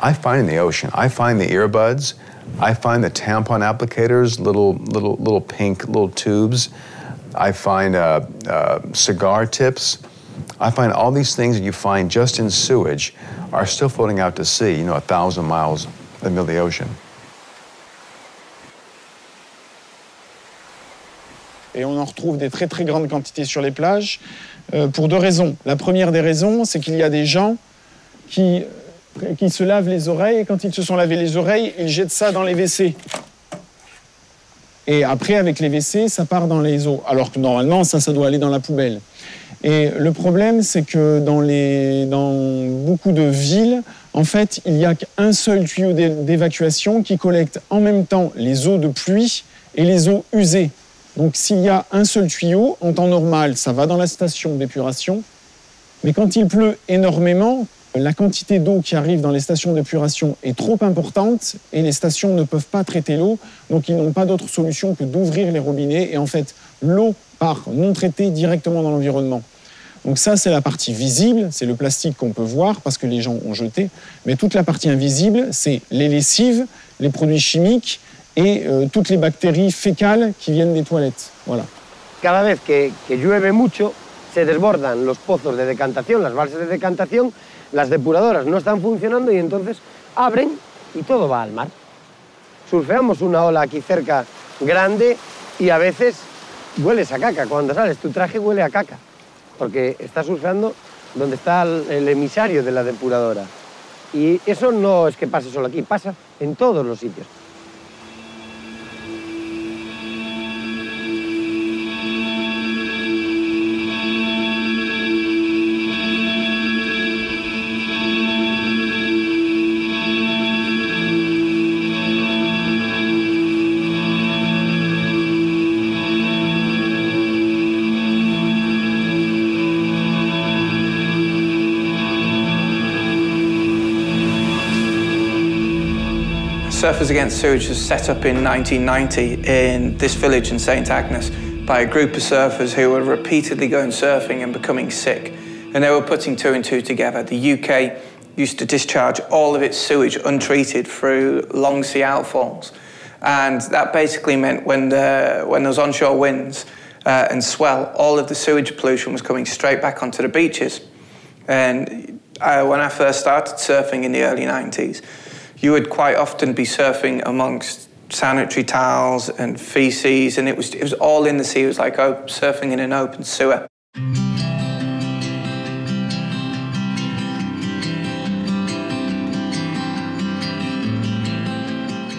I find in the ocean. I find the earbuds, I find the tampon applicators, little pink little tubes. I find cigar tips. I find all these things that you find just in sewage are still floating out to sea, 1,000 miles in the middle of the ocean. Et on en retrouve des très très grandes quantités sur les plages pour 2 raisons. La première des raisons, c'est qu'il y a des gens qui se lavent les oreilles et quand ils se sont lavés les oreilles, ils jettent ça dans les WC. Et après, avec les WC, ça part dans les eaux. Alors que normalement, ça doit aller dans la poubelle. Et le problème, c'est que dans beaucoup de villes, en fait, il n'y a qu'un seul tuyau d'évacuation qui collecte en même temps les eaux de pluie et les eaux usées. Donc s'il y a un seul tuyau, en temps normal, ça va dans la station d'épuration. Mais quand il pleut énormément, la quantité d'eau qui arrive dans les stations d'épuration est trop importante et les stations ne peuvent pas traiter l'eau. Donc ils n'ont pas d'autre solution que d'ouvrir les robinets et en fait, l'eau part non traitée directement dans l'environnement. Donc ça, c'est la partie visible, c'est le plastique qu'on peut voir parce que les gens ont jeté. Mais toute la partie invisible, c'est les lessives, les produits chimiques et toutes les bactéries fécales qui viennent des toilettes. Voilà. Cada vez que llueve mucho, se desbordan los pozos de decantación, las balsas de decantación, las depuradoras no están funcionando y entonces abren y todo va al mar. Surfeamos una ola aquí cerca grande y a veces hueles a caca. Cuando sales, tu traje huele a caca, porque estás surfeando donde está el emisario de la depuradora. Y eso no es que pase solo aquí, pasa en todos los sitios. Surfers Against Sewage was set up in 1990 in this village in St Agnes by a group of surfers who were repeatedly going surfing and becoming sick. And they were putting 2 and 2 together. The UK used to discharge all of its sewage untreated through long sea outfalls. And that basically meant when there was onshore winds and swell, all of the sewage pollution was coming straight back onto the beaches. And when I first started surfing in the early 90s, you would quite often be surfing amongst sanitary towels and feces, and it was all in the sea. It was like surfing in an open sewer.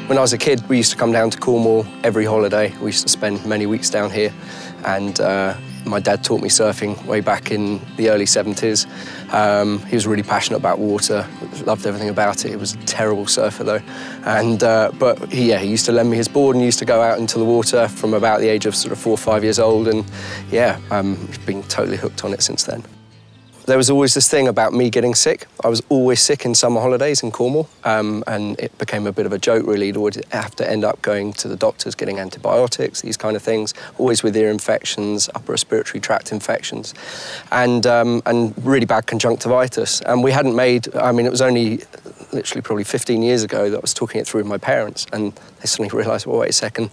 When I was a kid, we used to come down to Cornwall every holiday. We used to spend many weeks down here, and my dad taught me surfing way back in the early 70s. He was really passionate about water, loved everything about it. He was a terrible surfer though. But he used to lend me his board and used to go out into the water from about the age of sort of 4 or 5 years old, and been totally hooked on it since then. There was always this thing about me getting sick. I was always sick in summer holidays in Cornwall, and it became a bit of a joke, really. You'd always have to end up going to the doctors, getting antibiotics, these kind of things, always with ear infections, upper respiratory tract infections, and really bad conjunctivitis. And we hadn't made, it was only literally probably 15 years ago that I was talking it through with my parents, and they suddenly realised, well, wait a second,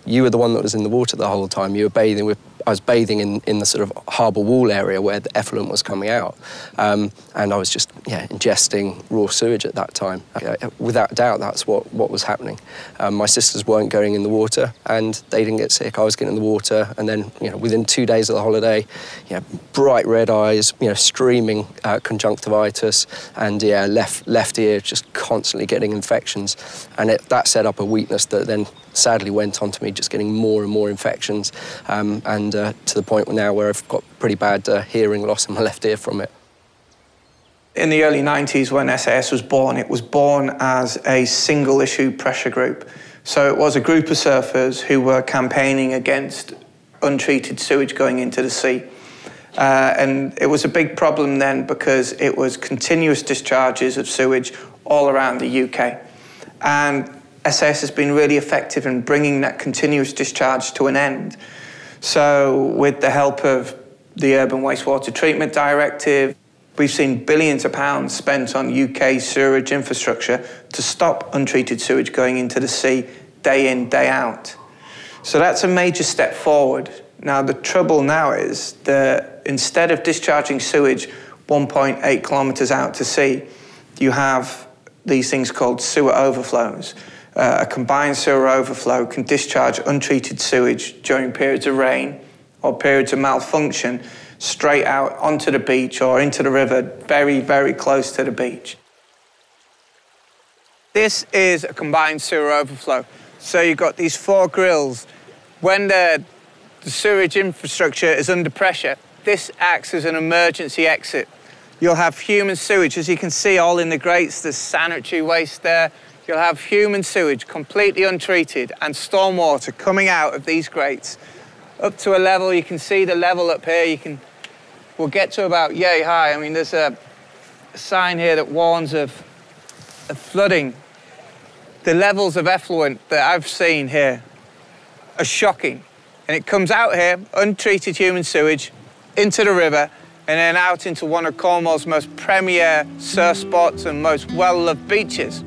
you were the one that was in the water the whole time. You were bathing with, I was bathing in the sort of harbour wall area where the effluent was coming out. And I was just, ingesting raw sewage at that time. Without doubt, that's what was happening. My sisters weren't going in the water and they didn't get sick. I was getting in the water, and then, within 2 days of the holiday, bright red eyes, streaming conjunctivitis, and left ear just constantly getting infections. And that set up a weakness that then sadly went on to me just getting more and more infections, and to the point now where I've got pretty bad hearing loss in my left ear from it. In the early 90s, when SAS was born, it was born as a single-issue pressure group. So it was a group of surfers who were campaigning against untreated sewage going into the sea. And it was a big problem then because it was continuous discharges of sewage all around the UK. And SAS has been really effective in bringing that continuous discharge to an end. So with the help of the Urban Wastewater Treatment Directive, we've seen billions of pounds spent on UK sewerage infrastructure to stop untreated sewage going into the sea day in, day out. So that's a major step forward. Now, the trouble now is that instead of discharging sewage 1.8 kilometres out to sea, you have these things called sewer overflows. A combined sewer overflow can discharge untreated sewage during periods of rain or periods of malfunction straight out onto the beach or into the river very, very close to the beach. This is a combined sewer overflow. So you've got these 4 grills. When the sewage infrastructure is under pressure, this acts as an emergency exit. You'll have human sewage, as you can see all in the grates, there's sanitary waste there. You'll have human sewage, completely untreated, and stormwater coming out of these grates up to a level, you can see the level up here, we'll get to about yay high. I mean, there's a sign here that warns of flooding. The levels of effluent that I've seen here are shocking. And it comes out here, untreated human sewage, into the river, and then out into one of Cornwall's most premier surf spots and most well-loved beaches.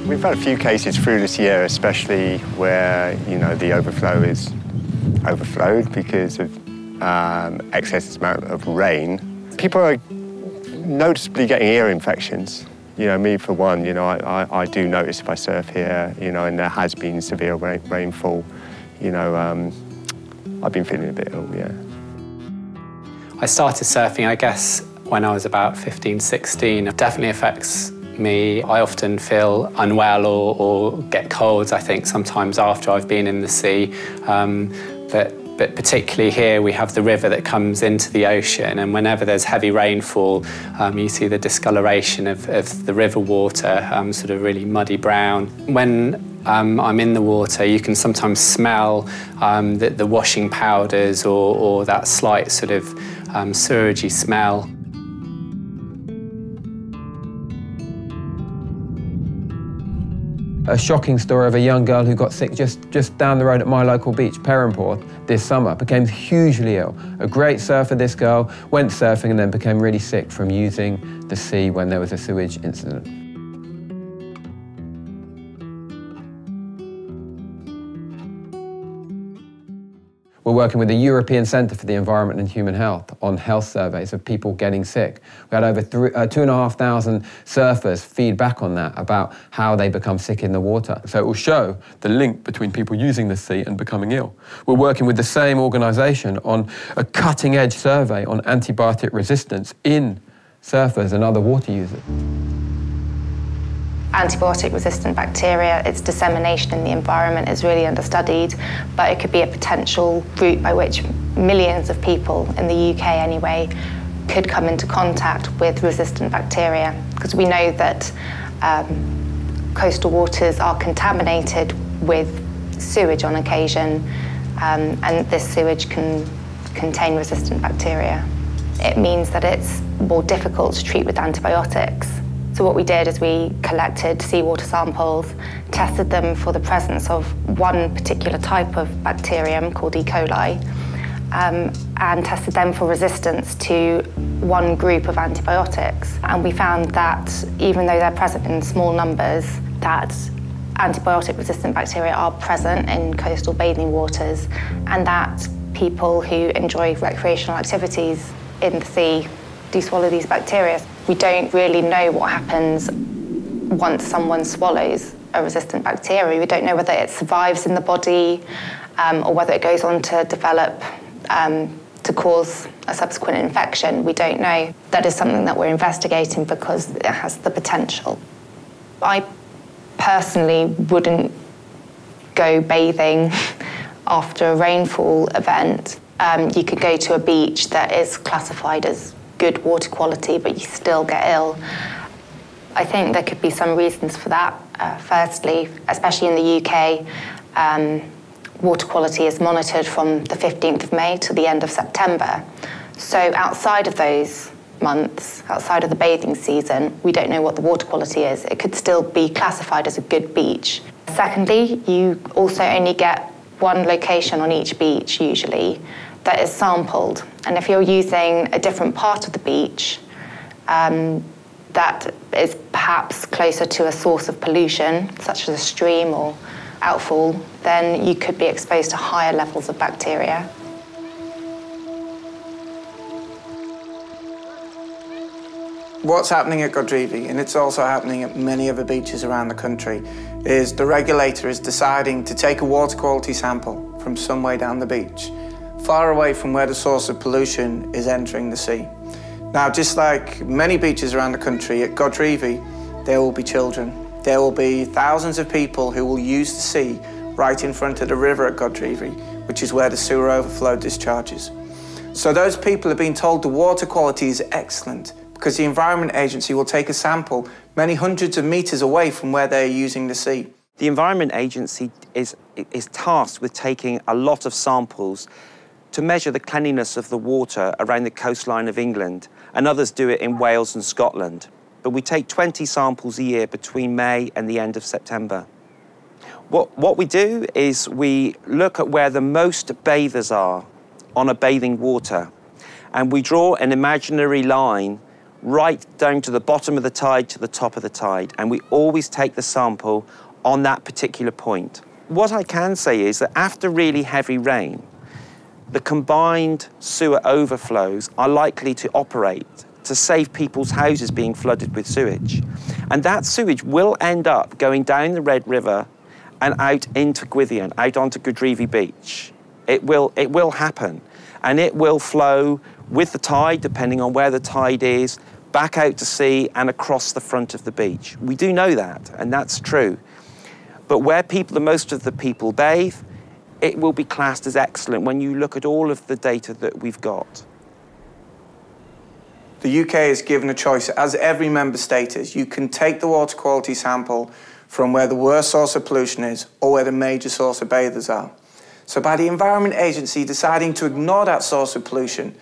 We've had a few cases through this year, especially where, the overflow is overflowed because of excess amount of rain. People are noticeably getting ear infections. Me for one, I do notice if I surf here, and there has been severe rainfall, I've been feeling a bit ill, yeah. I started surfing, I guess, when I was about 15, 16. It definitely affects me. I often feel unwell or get colds, I think, sometimes after I've been in the sea. But particularly here, we have the river that comes into the ocean, and whenever there's heavy rainfall, you see the discoloration of the river water, sort of really muddy brown. When I'm in the water, you can sometimes smell the washing powders or that slight sort of sewagey smell. A shocking story of a young girl who got sick just down the road at my local beach, Perranporth, this summer, became hugely ill. A great surfer, this girl, went surfing and then became really sick from using the sea when there was a sewage incident. We're working with the European Centre for the Environment and Human Health on health surveys of people getting sick. We had over 2,500 surfers feed back on that about how they become sick in the water. So it will show the link between people using the sea and becoming ill. We're working with the same organisation on a cutting-edge survey on antibiotic resistance in surfers and other water users. Antibiotic-resistant bacteria, its dissemination in the environment is really understudied, but it could be a potential route by which millions of people, in the UK anyway, could come into contact with resistant bacteria. Because we know that coastal waters are contaminated with sewage on occasion, and this sewage can contain resistant bacteria. It means that it's more difficult to treat with antibiotics. So what we did is we collected seawater samples, tested them for the presence of one particular type of bacterium called E. coli, and tested them for resistance to one group of antibiotics. And we found that even though they're present in small numbers, that antibiotic-resistant bacteria are present in coastal bathing waters, and that people who enjoy recreational activities in the sea do swallow these bacteria. We don't really know what happens once someone swallows a resistant bacteria. We don't know whether it survives in the body or whether it goes on to develop to cause a subsequent infection. We don't know. That is something that we're investigating because it has the potential. I personally wouldn't go bathing after a rainfall event. You could go to a beach that is classified as good water quality, but you still get ill. I think there could be some reasons for that. Firstly, especially in the UK, water quality is monitored from the 15th of May to the end of September. So outside of those months, outside of the bathing season, we don't know what the water quality is. It could still be classified as a good beach. Secondly, you also only get one location on each beach, usually, that is sampled. And if you're using a different part of the beach that is perhaps closer to a source of pollution, such as a stream or outfall, then you could be exposed to higher levels of bacteria. What's happening at Guéthary, and it's also happening at many other beaches around the country, is the regulator is deciding to take a water quality sample from some way down the beach, far away from where the source of pollution is entering the sea. Now, just like many beaches around the country, at Guéthary, there will be children. There will be thousands of people who will use the sea right in front of the river at Guéthary, which is where the sewer overflow discharges. So those people have been told the water quality is excellent because the Environment Agency will take a sample many hundreds of metres away from where they're using the sea. The Environment Agency is tasked with taking a lot of samples to measure the cleanliness of the water around the coastline of England, and others do it in Wales and Scotland. But we take 20 samples a year between May and the end of September. What we do is we look at where the most bathers are on a bathing water, and we draw an imaginary line right down to the bottom of the tide to the top of the tide, and we always take the sample on that particular point. What I can say is that after really heavy rain, the combined sewer overflows are likely to operate to save people's houses being flooded with sewage. And that sewage will end up going down the Red River and out into Guéthary, out onto Guéthary Beach. It will happen, and it will flow with the tide, depending on where the tide is, back out to sea and across the front of the beach. We do know that, and that's true. But where most of the people bathe, it will be classed as excellent when you look at all of the data that we've got. The UK is given a choice, as every member state is. You can take the water quality sample from where the worst source of pollution is or where the major source of bathers are. So by the Environment Agency deciding to ignore that source of pollution,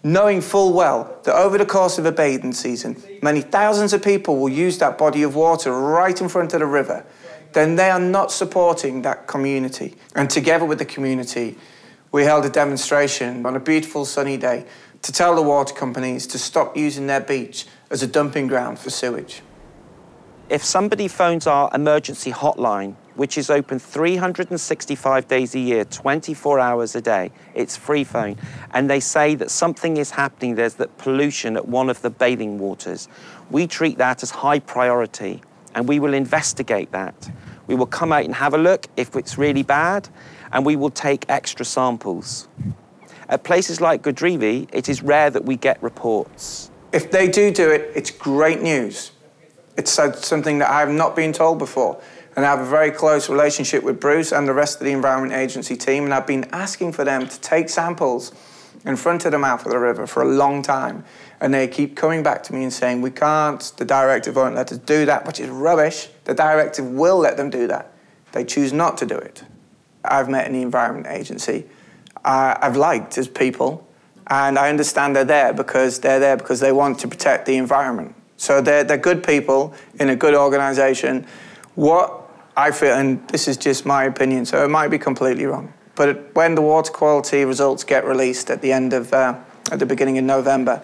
knowing full well that over the course of a bathing season, many thousands of people will use that body of water right in front of the river, then they are not supporting that community. And together with the community, we held a demonstration on a beautiful sunny day to tell the water companies to stop using their beach as a dumping ground for sewage. If somebody phones our emergency hotline which is open 365 days a year, 24 hours a day. It's free phone. And they say that something is happening. There's that pollution at one of the bathing waters. We treat that as high priority, and we will investigate that. We will come out and have a look if it's really bad, and we will take extra samples. At places like Guéthary, it is rare that we get reports. If they do it, it's great news. It's something that I have not been told before. And I have a very close relationship with Bruce and the rest of the Environment Agency team, and I've been asking for them to take samples in front of the mouth of the river for a long time. And they keep coming back to me and saying, we can't, the directive won't let us do that, which is rubbish. The directive will let them do that. They choose not to do it. I've met in the Environment Agency. I've liked as people, and I understand they're there because they want to protect the environment. So they're good people in a good organisation. What I feel, and this is just my opinion, so it might be completely wrong, but when the water quality results get released at the end of, at the beginning of November,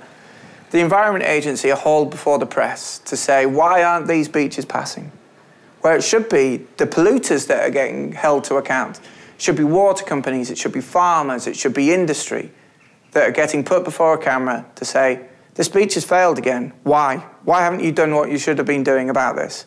the Environment Agency are hauled before the press to say, why aren't these beaches passing? Where it should be the polluters that are getting held to account. It should be water companies, it should be farmers, it should be industry that are getting put before a camera to say, this beach has failed again. Why? Why haven't you done what you should have been doing about this?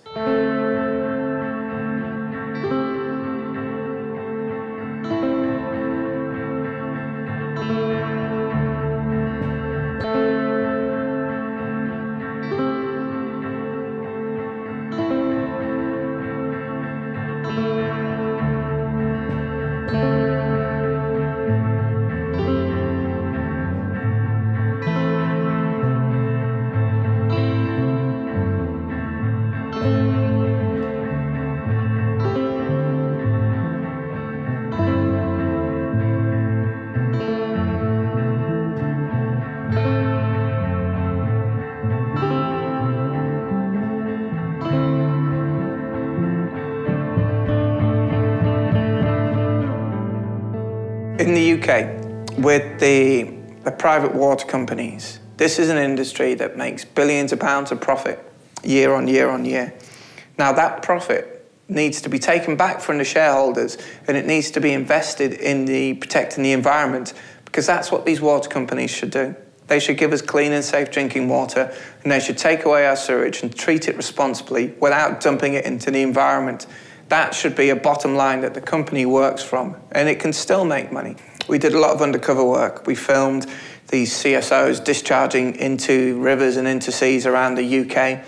In the UK, with the private water companies, this is an industry that makes billions of pounds of profit year on year on year. Now that profit needs to be taken back from the shareholders, and it needs to be invested in protecting the environment, because that's what these water companies should do. They should give us clean and safe drinking water, and they should take away our sewage and treat it responsibly without dumping it into the environment. That should be a bottom line that the company works from, and it can still make money. We did a lot of undercover work. We filmed these CSOs discharging into rivers and into seas around the UK,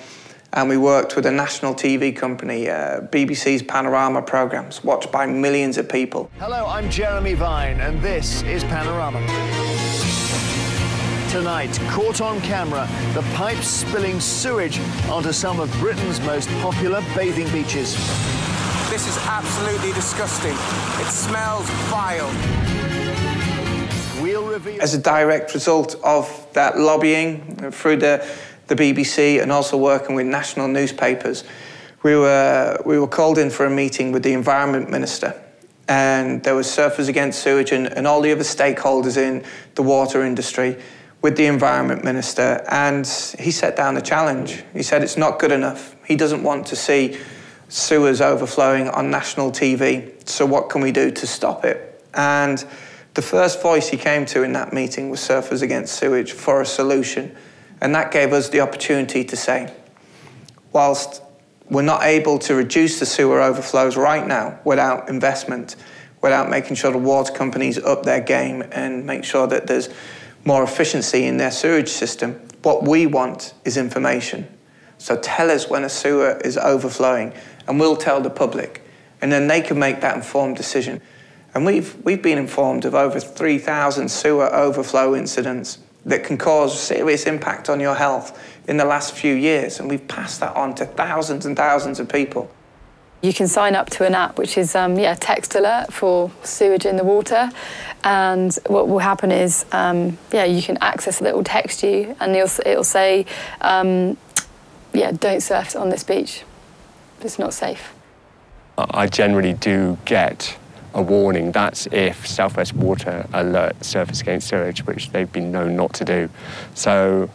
and we worked with a national TV company, BBC's Panorama programmes, watched by millions of people. Hello, I'm Jeremy Vine, and this is Panorama. Tonight, caught on camera, the pipes spilling sewage onto some of Britain's most popular bathing beaches. This is absolutely disgusting. It smells vile. We'll reveal... As a direct result of that lobbying through the BBC and also working with national newspapers, we were called in for a meeting with the Environment Minister, and there was Surfers Against Sewage and all the other stakeholders in the water industry with the Environment Minister, and he set down a challenge. He said it's not good enough. He doesn't want to see sewers overflowing on national TV, so what can we do to stop it? And the first voice he came to in that meeting was Surfers Against Sewage for a solution, and that gave us the opportunity to say, whilst we're not able to reduce the sewer overflows right now without investment, without making sure the water companies up their game and make sure that there's more efficiency in their sewage system, what we want is information. So tell us when a sewer is overflowing, and we'll tell the public, and then they can make that informed decision. And we've been informed of over 3,000 sewer overflow incidents that can cause serious impact on your health in the last few years, and we've passed that on to thousands and thousands of people. You can sign up to an app which is text alert for sewage in the water, and what will happen is you can access it. It will text you, and it'll say don't surf on this beach. It's not safe. I generally do get a warning. That's if South West Water alert Surfers Against Sewage, which they've been known not to do. So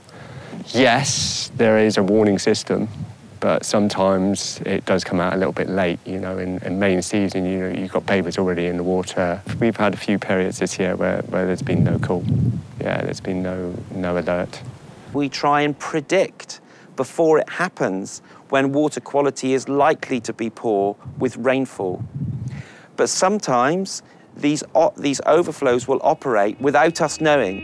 yes, there is a warning system, but sometimes it does come out a little bit late, you know, in main season, you know, you've got babies already in the water. We've had a few periods this year where there's been no call. Yeah, there's been no alert. We try and predict before it happens when water quality is likely to be poor with rainfall. But sometimes these overflows will operate without us knowing.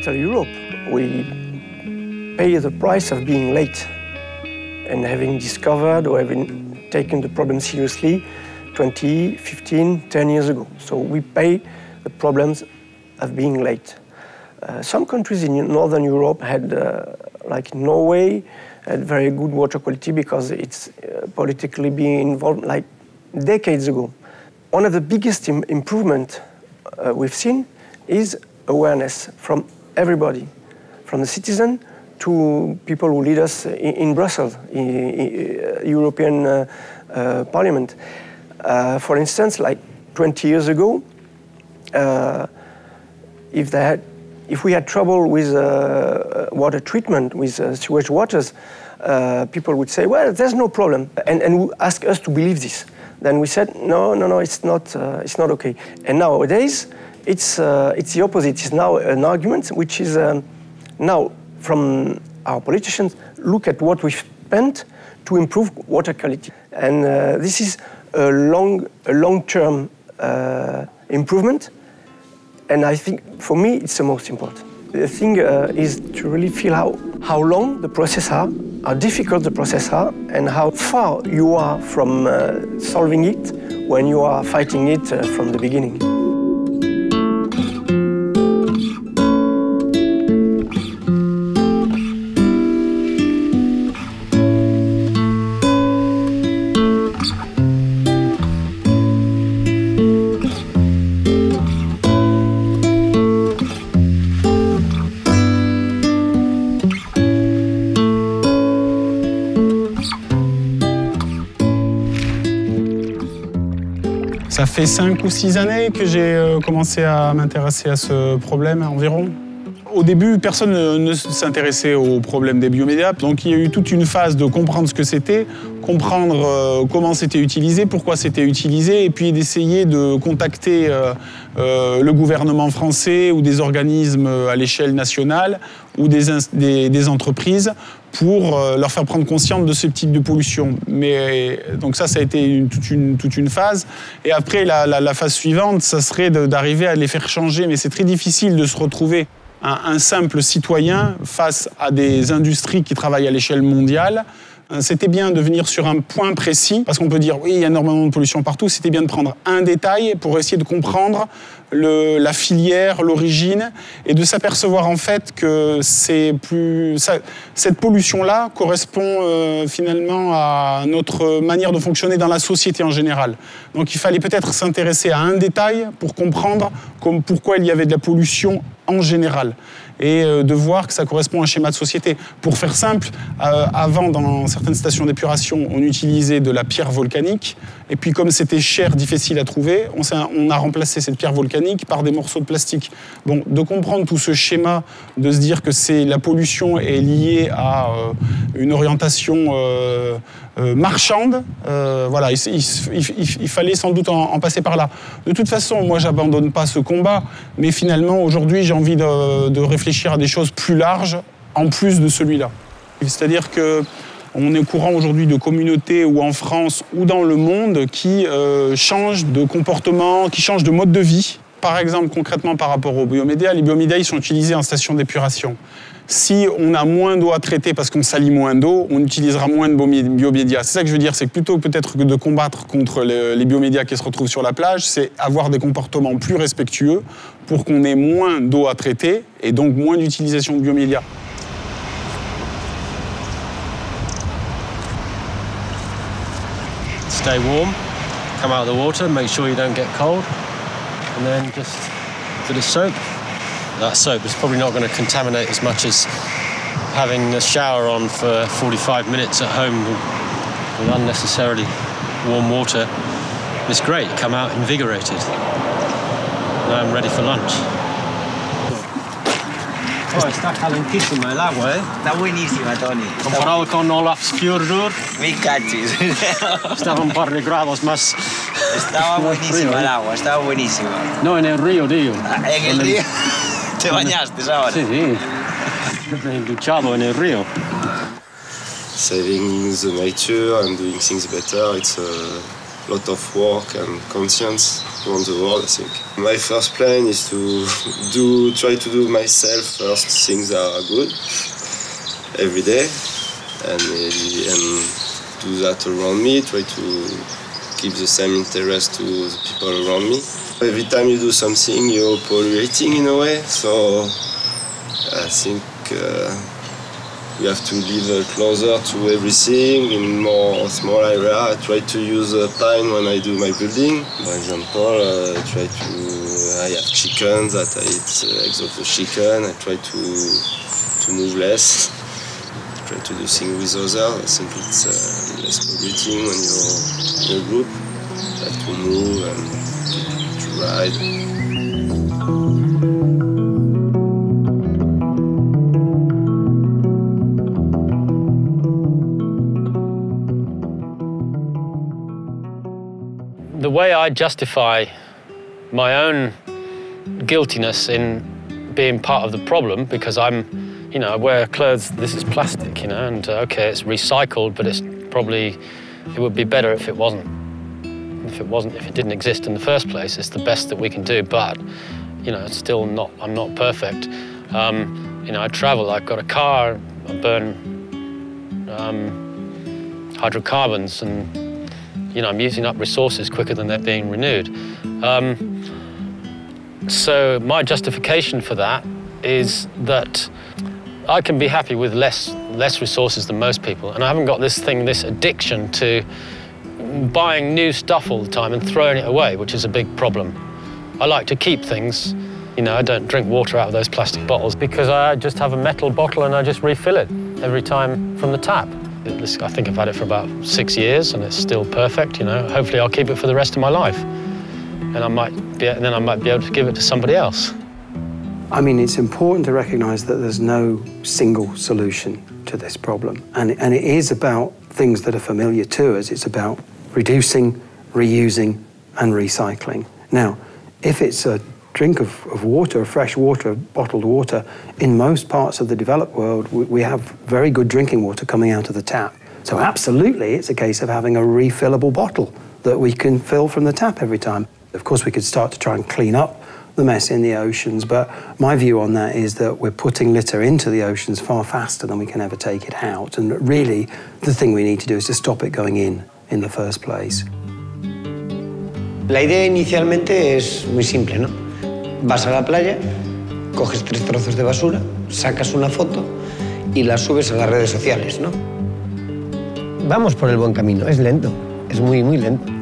Europe, we pay the price of being late and having discovered or having taken the problem seriously 20, 15, 10 years ago. So we pay the problems of being late. Some countries in Northern Europe had, like Norway, had very good water quality because it's politically being involved like decades ago. One of the biggest improvements we've seen is awareness from everybody, from the citizen to people who lead us in Brussels, in European Parliament. For instance, like 20 years ago, if we had trouble with water treatment, with sewage waters, people would say, well, there's no problem, and ask us to believe this. Then we said, no, it's not okay. And nowadays, it's the opposite. It's now an argument which is now from our politicians, look at what we've spent to improve water quality. And this is a long-term improvement. And I think, for me, it's the most important. The thing is to really feel how long the process are, how difficult the process are, and how far you are from solving it when you are fighting it from the beginning. Ça fait 5 ou 6 années que j'ai commencé à m'intéresser à ce problème environ. Au début, personne ne s'intéressait au problème des biomédias, donc il y a eu toute une phase de comprendre ce que c'était, comprendre comment c'était utilisé, pourquoi c'était utilisé, et puis d'essayer de contacter le gouvernement français ou des organismes à l'échelle nationale ou des entreprises pour leur faire prendre conscience de ce type de pollution. Mais donc ça a été toute une phase. Et après, la phase suivante, ça serait d'arriver à les faire changer. Mais c'est très difficile de se retrouver un simple citoyen face à des industries qui travaillent à l'échelle mondiale. C'était bien de venir sur un point précis, parce qu'on peut dire, oui, il y a énormément de pollution partout. C'était bien de prendre un détail pour essayer de comprendre la filière, l'origine, et de s'apercevoir en fait que cette pollution-là correspond finalement à notre manière de fonctionner dans la société en général. Donc il fallait peut-être s'intéresser à un détail pour comprendre pourquoi il y avait de la pollution en général, et de voir que ça correspond à un schéma de société. Pour faire simple, avant, dans certaines stations d'épuration, on utilisait de la pierre volcanique, et puis comme c'était cher, difficile à trouver, on a remplacé cette pierre volcanique par des morceaux de plastique. Bon, de comprendre tout ce schéma, de se dire que la pollution est liée à une orientation marchande, voilà, il fallait sans doute en passer par là. De toute façon, moi, j'abandonne pas ce combat, mais finalement, aujourd'hui, j'ai envie de réfléchir à des choses plus larges, en plus de celui-là. C'est-à-dire qu'on est au courant aujourd'hui de communautés, ou en France, ou dans le monde, qui changent de comportement, qui changent de mode de vie, Par exemple, concrètement par rapport aux biomédias, les biomédias ils sont utilisés en station d'épuration. Si on a moins d'eau à traiter parce qu'on salit moins d'eau, on utilisera moins de biomédias. C'est ça que je veux dire, c'est que plutôt peut-être que de combattre contre les biomédias qui se retrouvent sur la plage, c'est avoir des comportements plus respectueux pour qu'on ait moins d'eau à traiter et donc moins d'utilisation de biomédias. Stay warm, come out of the water, make sure you don't get cold, and then just a bit of soap. That soap is probably not going to contaminate as much as having a shower on for 45 minutes at home with unnecessarily warm water. It's great, come out invigorated. Now I'm ready for lunch. Oh, está calentísima el agua, ¿eh? Está buenísima, Tony. Comparado con Olaf's Fjordur, Me cachis. estaba un par de grados más. Estaba buenísima el agua, estaba buenísima. No, en el río, tío. ¿En el río? ¿Te bañaste ahora? Sí, sí. Me he duchado en el río. Saving the nature and doing things better, it's a lot of work and conscience around the world, I think. My first plan is to try to do myself first things that are good every day, and do that around me, try to give the same interest to the people around me. Every time you do something, you're polluting in a way, so I think we have to live closer to everything in more small area. I try to use pine when I do my building. For example, I have chickens that I eat eggs of the chicken. I try to move less. Try to do things with others. I think it's less polluting when you're in a group. You have to move and to ride. The way I justify my own guiltiness in being part of the problem, because I wear clothes, this is plastic, and okay, it's recycled, but it would be better if it wasn't. If it didn't exist in the first place. It's the best that we can do, but, it's still not, I'm not perfect. I travel, I've got a car, I burn hydrocarbons, and I'm using up resources quicker than they're being renewed. So my justification for that is that I can be happy with less resources than most people, and I haven't got this addiction to buying new stuff all the time and throwing it away, which is a big problem. I like to keep things. I don't drink water out of those plastic bottles because I just have a metal bottle and I just refill it every time from the tap. I think I've had it for about 6 years and it's still perfect, Hopefully I'll keep it for the rest of my life. And then I might be able to give it to somebody else. I mean, it's important to recognise that there's no single solution to this problem. And it is about things that are familiar to us. It's about reducing, reusing and recycling. Now, if it's a drink of water, fresh water, bottled water, in most parts of the developed world, we have very good drinking water coming out of the tap. So absolutely, it's a case of having a refillable bottle that we can fill from the tap every time. Of course, we could start to try and clean up the mess in the oceans, but my view on that is that we're putting litter into the oceans far faster than we can ever take it out. And really, the thing we need to do is to stop it going in the first place. La idea inicialmente es muy simple, ¿no? Vas a la playa, coges 3 trozos de basura, sacas una foto y la subes a las redes sociales, ¿no? Vamos por el buen camino, es lento, es muy, muy lento,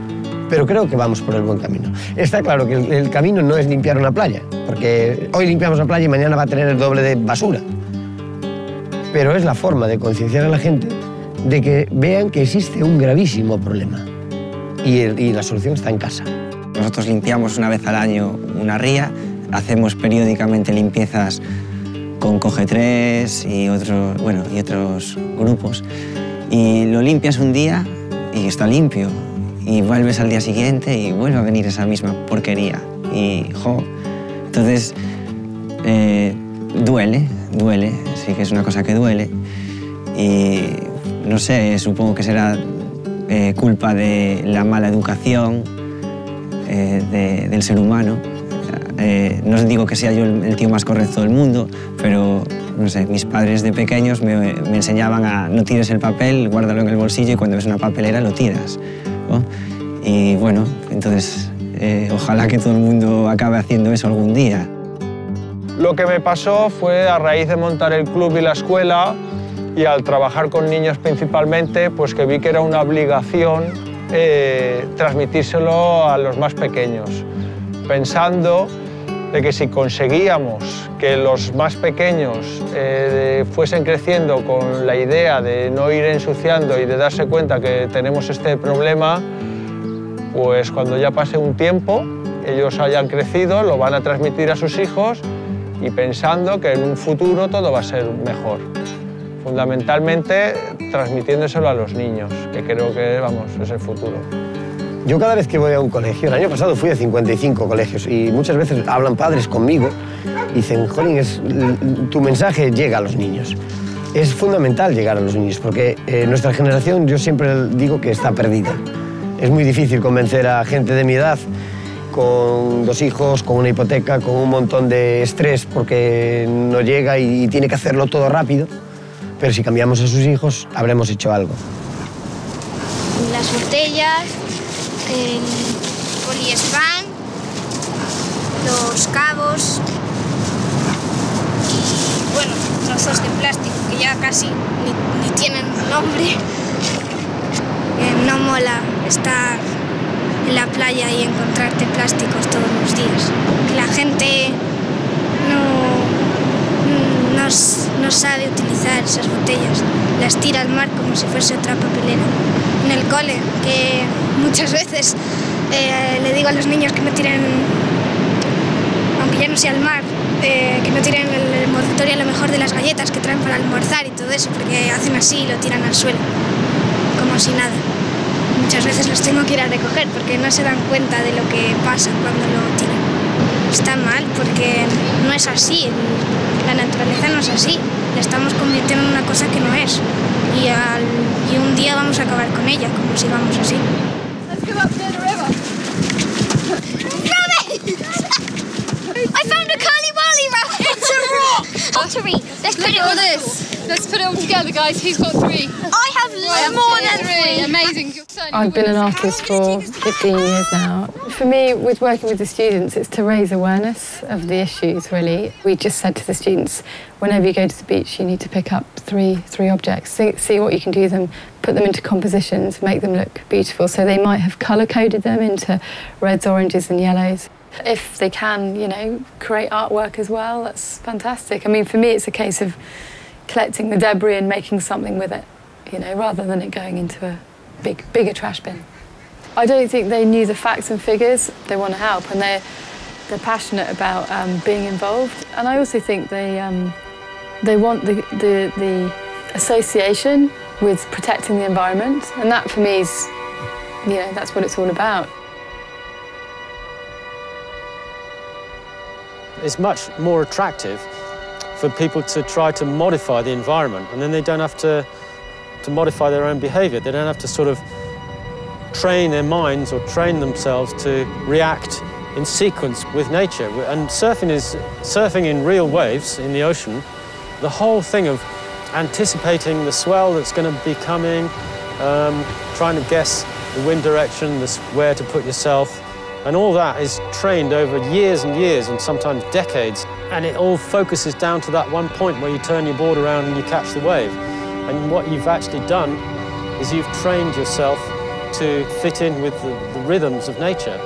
pero creo que vamos por el buen camino. Está claro que el camino no es limpiar una playa, porque hoy limpiamos la playa y mañana va a tener el doble de basura. Pero es la forma de concienciar a la gente de que vean que existe un gravísimo problema y la solución está en casa. Nosotros limpiamos una vez al año una ría, hacemos periódicamente limpiezas con Coge 3 y otros grupos. Y lo limpias un día y está limpio. Y vuelves al día siguiente y vuelve a venir esa misma porquería. Entonces, duele, sí que es una cosa que duele. Y no sé, supongo que será culpa de la mala educación del ser humano No os digo que sea yo el tío más correcto del mundo, pero no sé, mis padres de pequeños me enseñaban a no tires el papel, guárdalo en el bolsillo y cuando ves una papelera lo tiras, ¿no? Y bueno, entonces ojalá que todo el mundo acabe haciendo eso algún día. Lo que me pasó fue a raíz de montar el club y la escuela y al trabajar con niños principalmente, pues que vi que era una obligación transmitírselo a los más pequeños, pensando de que si conseguíamos que los más pequeños fuesen creciendo con la idea de no ir ensuciando y de darse cuenta que tenemos este problema, pues cuando ya pase un tiempo, ellos hayan crecido, lo van a transmitir a sus hijos y pensando que en un futuro todo va a ser mejor. Fundamentalmente transmitiéndoselo a los niños, que creo que, vamos, es el futuro. Yo cada vez que voy a un colegio, el año pasado fui a 55 colegios y muchas veces hablan padres conmigo y dicen, jolín, tu mensaje llega a los niños. Es fundamental llegar a los niños porque nuestra generación, yo siempre digo que está perdida. Es muy difícil convencer a gente de mi edad con 2 hijos, con una hipoteca, con un montón de estrés porque no llega y tiene que hacerlo todo rápido. Pero si cambiamos a sus hijos, habremos hecho algo. Las botellas, el poliespan, los cabos y, bueno, trozos de plástico que ya casi ni tienen nombre. No mola estar en la playa y encontrarte plásticos todos los días. Que la gente no sabe utilizar esas botellas, las tira al mar como si fuese otra papelera. En el cole, que muchas veces le digo a los niños que no tiren, aunque ya no sea al mar, que no tiren el envoltorio a lo mejor de las galletas que traen para almorzar y todo eso, porque hacen así y lo tiran al suelo, como si nada. Muchas veces los tengo que ir a recoger porque no se dan cuenta de lo que pasa cuando lo tiran. Está mal porque no es así, la naturaleza no es así, la estamos convirtiendo en una cosa que no es y un día vamos a acabar con ella, como sigamos así. Let's go up to the river. Rabbit! I found a curly-wurly rabbit! It's a rock! Pottery! Let's put it all this. Let's put it all together, guys. Who's got 3? I have more than 3. Amazing. I've been an artist for 15 years now. For me, with working with the students, it's to raise awareness of the issues, really. We just said to the students, whenever you go to the beach, you need to pick up three objects, see what you can do with them, put them into compositions, make them look beautiful. So they might have colour-coded them into reds, oranges and yellows. If they can, you know, create artwork as well, that's fantastic. I mean, for me, it's a case of collecting the debris and making something with it, you know, rather than it going into a bigger trash bin. I don't think they knew the facts and figures. They want to help and they're passionate about being involved. And I also think they want the association with protecting the environment. And that for me is, you know, that's what it's all about. It's much more attractive for people to try to modify the environment, and then they don't have to modify their own behaviour. They don't have to sort of train their minds or train themselves to react in sequence with nature. And surfing is surfing in real waves in the ocean. The whole thing of anticipating the swell that's going to be coming, trying to guess the wind direction, where to put yourself, and all that is trained over years and years and sometimes decades. And it all focuses down to that one point where you turn your board around and you catch the wave. And what you've actually done is you've trained yourself to fit in with the rhythms of nature.